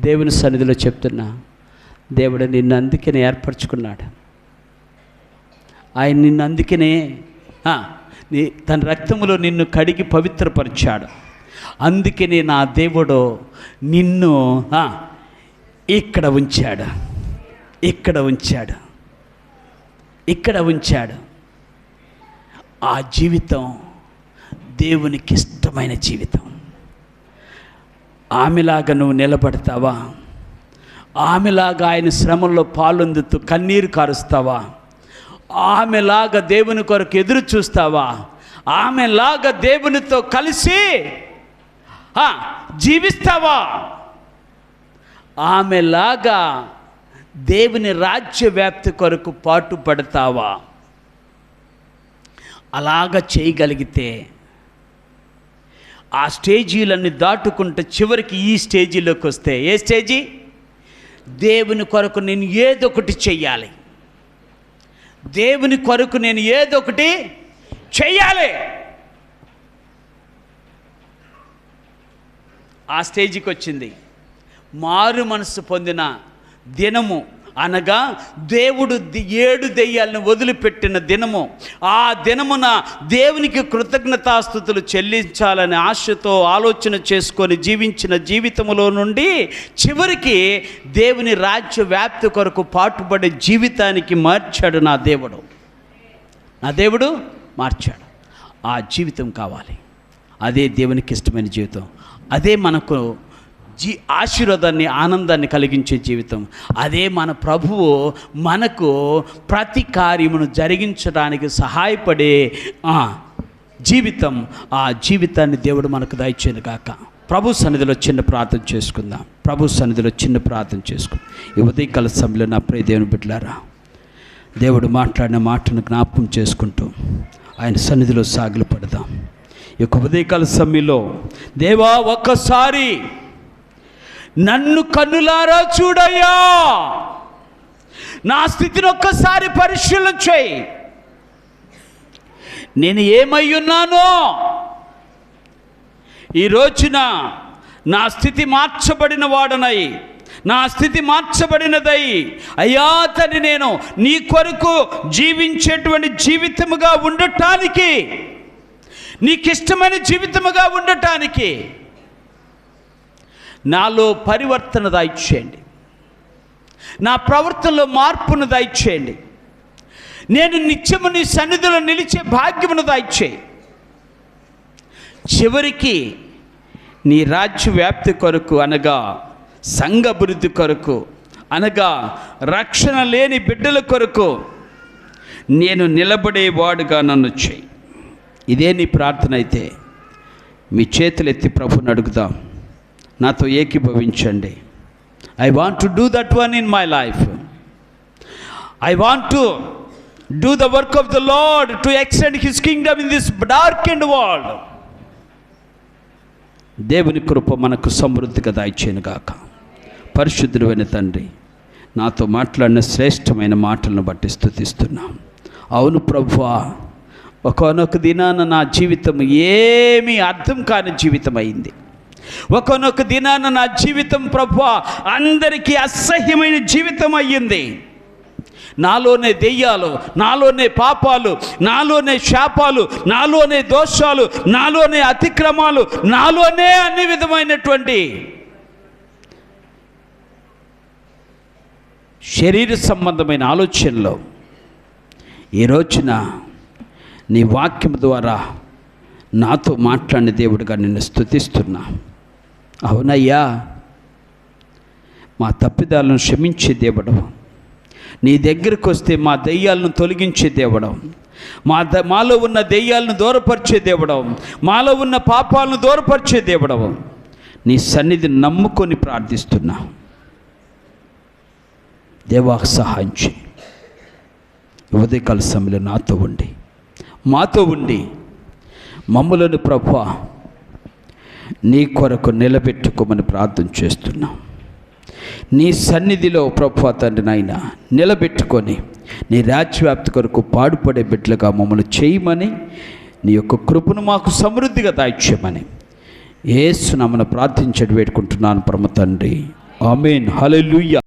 దేవుని సన్నిధిలో చెప్తున్నా, దేవుడు నిన్ను అందుకనే ఏర్పరచుకున్నాడు. ఆయన నిన్ను అందుకనే తన రక్తములో నిన్ను కడిగి పవిత్రపరిచాడు. అందుకనే నా దేవుడు నిన్ను ఇక్కడ ఉంచాడు, ఇక్కడ ఉంచాడు, ఇక్కడ ఉంచాడు. ఆ జీవితం దేవునికి ఇష్టమైన జీవితం. ఆమెలాగా నువ్వు నిలబడతావా? ఆమెలాగా ఆయన శ్రమల్లో పాలొందుతూ కన్నీరు కారుస్తావా? ఆమెలాగా దేవుని కొరకు ఎదురు చూస్తావా? ఆమెలాగా దేవునితో కలిసి జీవిస్తావా? ఆమెలాగా దేవుని రాజ్య వ్యాప్తి కొరకు పాటుపడతావా? అలాగ చేయగలిగితే ఆ స్టేజీలన్నీ దాటుకుంటే చివరికి ఈ స్టేజీలోకి వస్తే, ఏ స్టేజీ? దేవుని కొరకు నేను ఏదొకటి చెయ్యాలి, దేవుని కొరకు నేను ఏదొకటి చెయ్యాలి. ఆ స్టేజీకి వచ్చింది. మారు మనసు పొందిన దినము అనగా దేవుడు 7 దెయ్యాలను వదిలిపెట్టిన దినము. ఆ దినమున దేవునికి కృతజ్ఞతాస్తుతులు చెల్లించాలని ఆశతో ఆలోచన చేసుకొని జీవించిన జీవితంలో నుండి చివరికి దేవుని రాజ్య వ్యాప్తి కొరకు పాటుపడే జీవితానికి మార్చాడు నా దేవుడు మార్చాడు. ఆ జీవితం కావాలి. అదే దేవునికి ఇష్టమైన జీవితం. అదే మనకు ఆశీర్వాదాన్ని, ఆనందాన్ని కలిగించే జీవితం. అదే మన ప్రభువు మనకు ప్రతి కార్యమును జరిగించడానికి సహాయపడే జీవితం. ఆ జీవితాన్ని దేవుడు మనకు దయచేయను గాక. ప్రభు సన్నిధిలో చిన్న ప్రార్థన చేసుకుందాం. ఈ ఉదయకాల సమయంలో నా ప్రియ దేవుని బిడ్డలారా, దేవుడు మాట్లాడిన మాటను జ్ఞాపకం చేసుకుంటూ ఆయన సన్నిధిలో సాగిలు పడదాం. ఈ ఉదయకాల సమయంలో దేవా, ఒక్కసారి నన్ను కన్నులారా చూడయ్యా, నా స్థితిని ఒక్కసారి పరిశీలన చేయి. నేను ఏమై ఉన్నానో ఈ రోజున నా స్థితి మార్చబడిన వాడనై, నా స్థితి మార్చబడినదై, అయ్యా తండ్రి, నేను నీ కొరకు జీవించేటువంటి జీవితముగా ఉండటానికి, నీకిష్టమైన జీవితముగా ఉండటానికి నాలో పరివర్తన దయచేయండి. నా ప్రవర్తనలో మార్పును దయచేయండి. నేను నిత్యము నీ సన్నిధిలో నిలిచే భాగ్యమును దయచేయి. చివరికి నీ రాజ్య వ్యాప్తి కొరకు, అనగా సంఘ అభివృద్ధి కొరకు, అనగా రక్షణ లేని బిడ్డల కొరకు నేను నిలబడేవాడుగా నన్ను చేయి. ఇదే నీ ప్రార్థన అయితే మీ చేతులెత్తి ప్రభుని అడుగుదాం. నాతో ఏకీభవించండి. I want to do that one in my life. I want to do the work of the lord to extend his kingdom in this darkened world. దేవుని కృప మనకు సమృద్ధిగా దయచేయను గాక. పరిశుద్ధుడైన తండ్రి, నాతో మాట్లాడిన శ్రేష్టమైన మాటలను బట్టి స్తుతిస్తున్నాం. అవును ప్రభువా, ఒకానొక దినాన నా జీవితం ఏమీ అర్థం కాని జీవితం అయింది. ఒకానొక దినాన నా జీవితం ప్రభువా అందరికీ అసహ్యమైన జీవితం అయ్యింది. నాలోనే దెయ్యాలు, నాలోనే పాపాలు, నాలోనే శాపాలు, నాలోనే దోషాలు, నాలోనే అతిక్రమాలు, నాలోనే అన్ని విధమైనటువంటి శరీర సంబంధమైన ఆలోచనలు. ఈ రోజున నీ వాక్యం ద్వారా నాతో మాట్లాడిన దేవుడిగా నిన్ను స్తుతిస్తున్నా. అవునయ్యా, మా తప్పిదాలను క్షమించే దేవుడు, నీ దగ్గరికి వస్తే మా దెయ్యాలను తొలగించే దేవుడు, మాలో ఉన్న దెయ్యాలను దూరపరిచే దేవుడు, మాలో ఉన్న పాపాలను దూరపరిచే దేవుడు, నీ సన్నిధిని నమ్ముకొని ప్రార్థిస్తున్నా. దేవా, సహాయం చేయి. ఉదయకాల సమయంలో మాతో ఉండి మమ్ములను ప్రభువా నీ కొరకు నిలబెట్టుకోమని ప్రార్థన చేస్తున్నాం. నీ సన్నిధిలో ప్రభువా తండ్రి నాయన నిలబెట్టుకొని నీ రాజ్యవ్యాప్తి కొరకు పాడుపడే బిడ్డలుగా మమ్మల్ని చేయమని, నీ యొక్క కృపను మాకు సమృద్ధిగా దాయిచ్యమని యేసు నామమున ప్రార్థించడి వేడుకుంటున్నాను పరమ తండ్రి. ఆమేన్. హల్లెలూయా.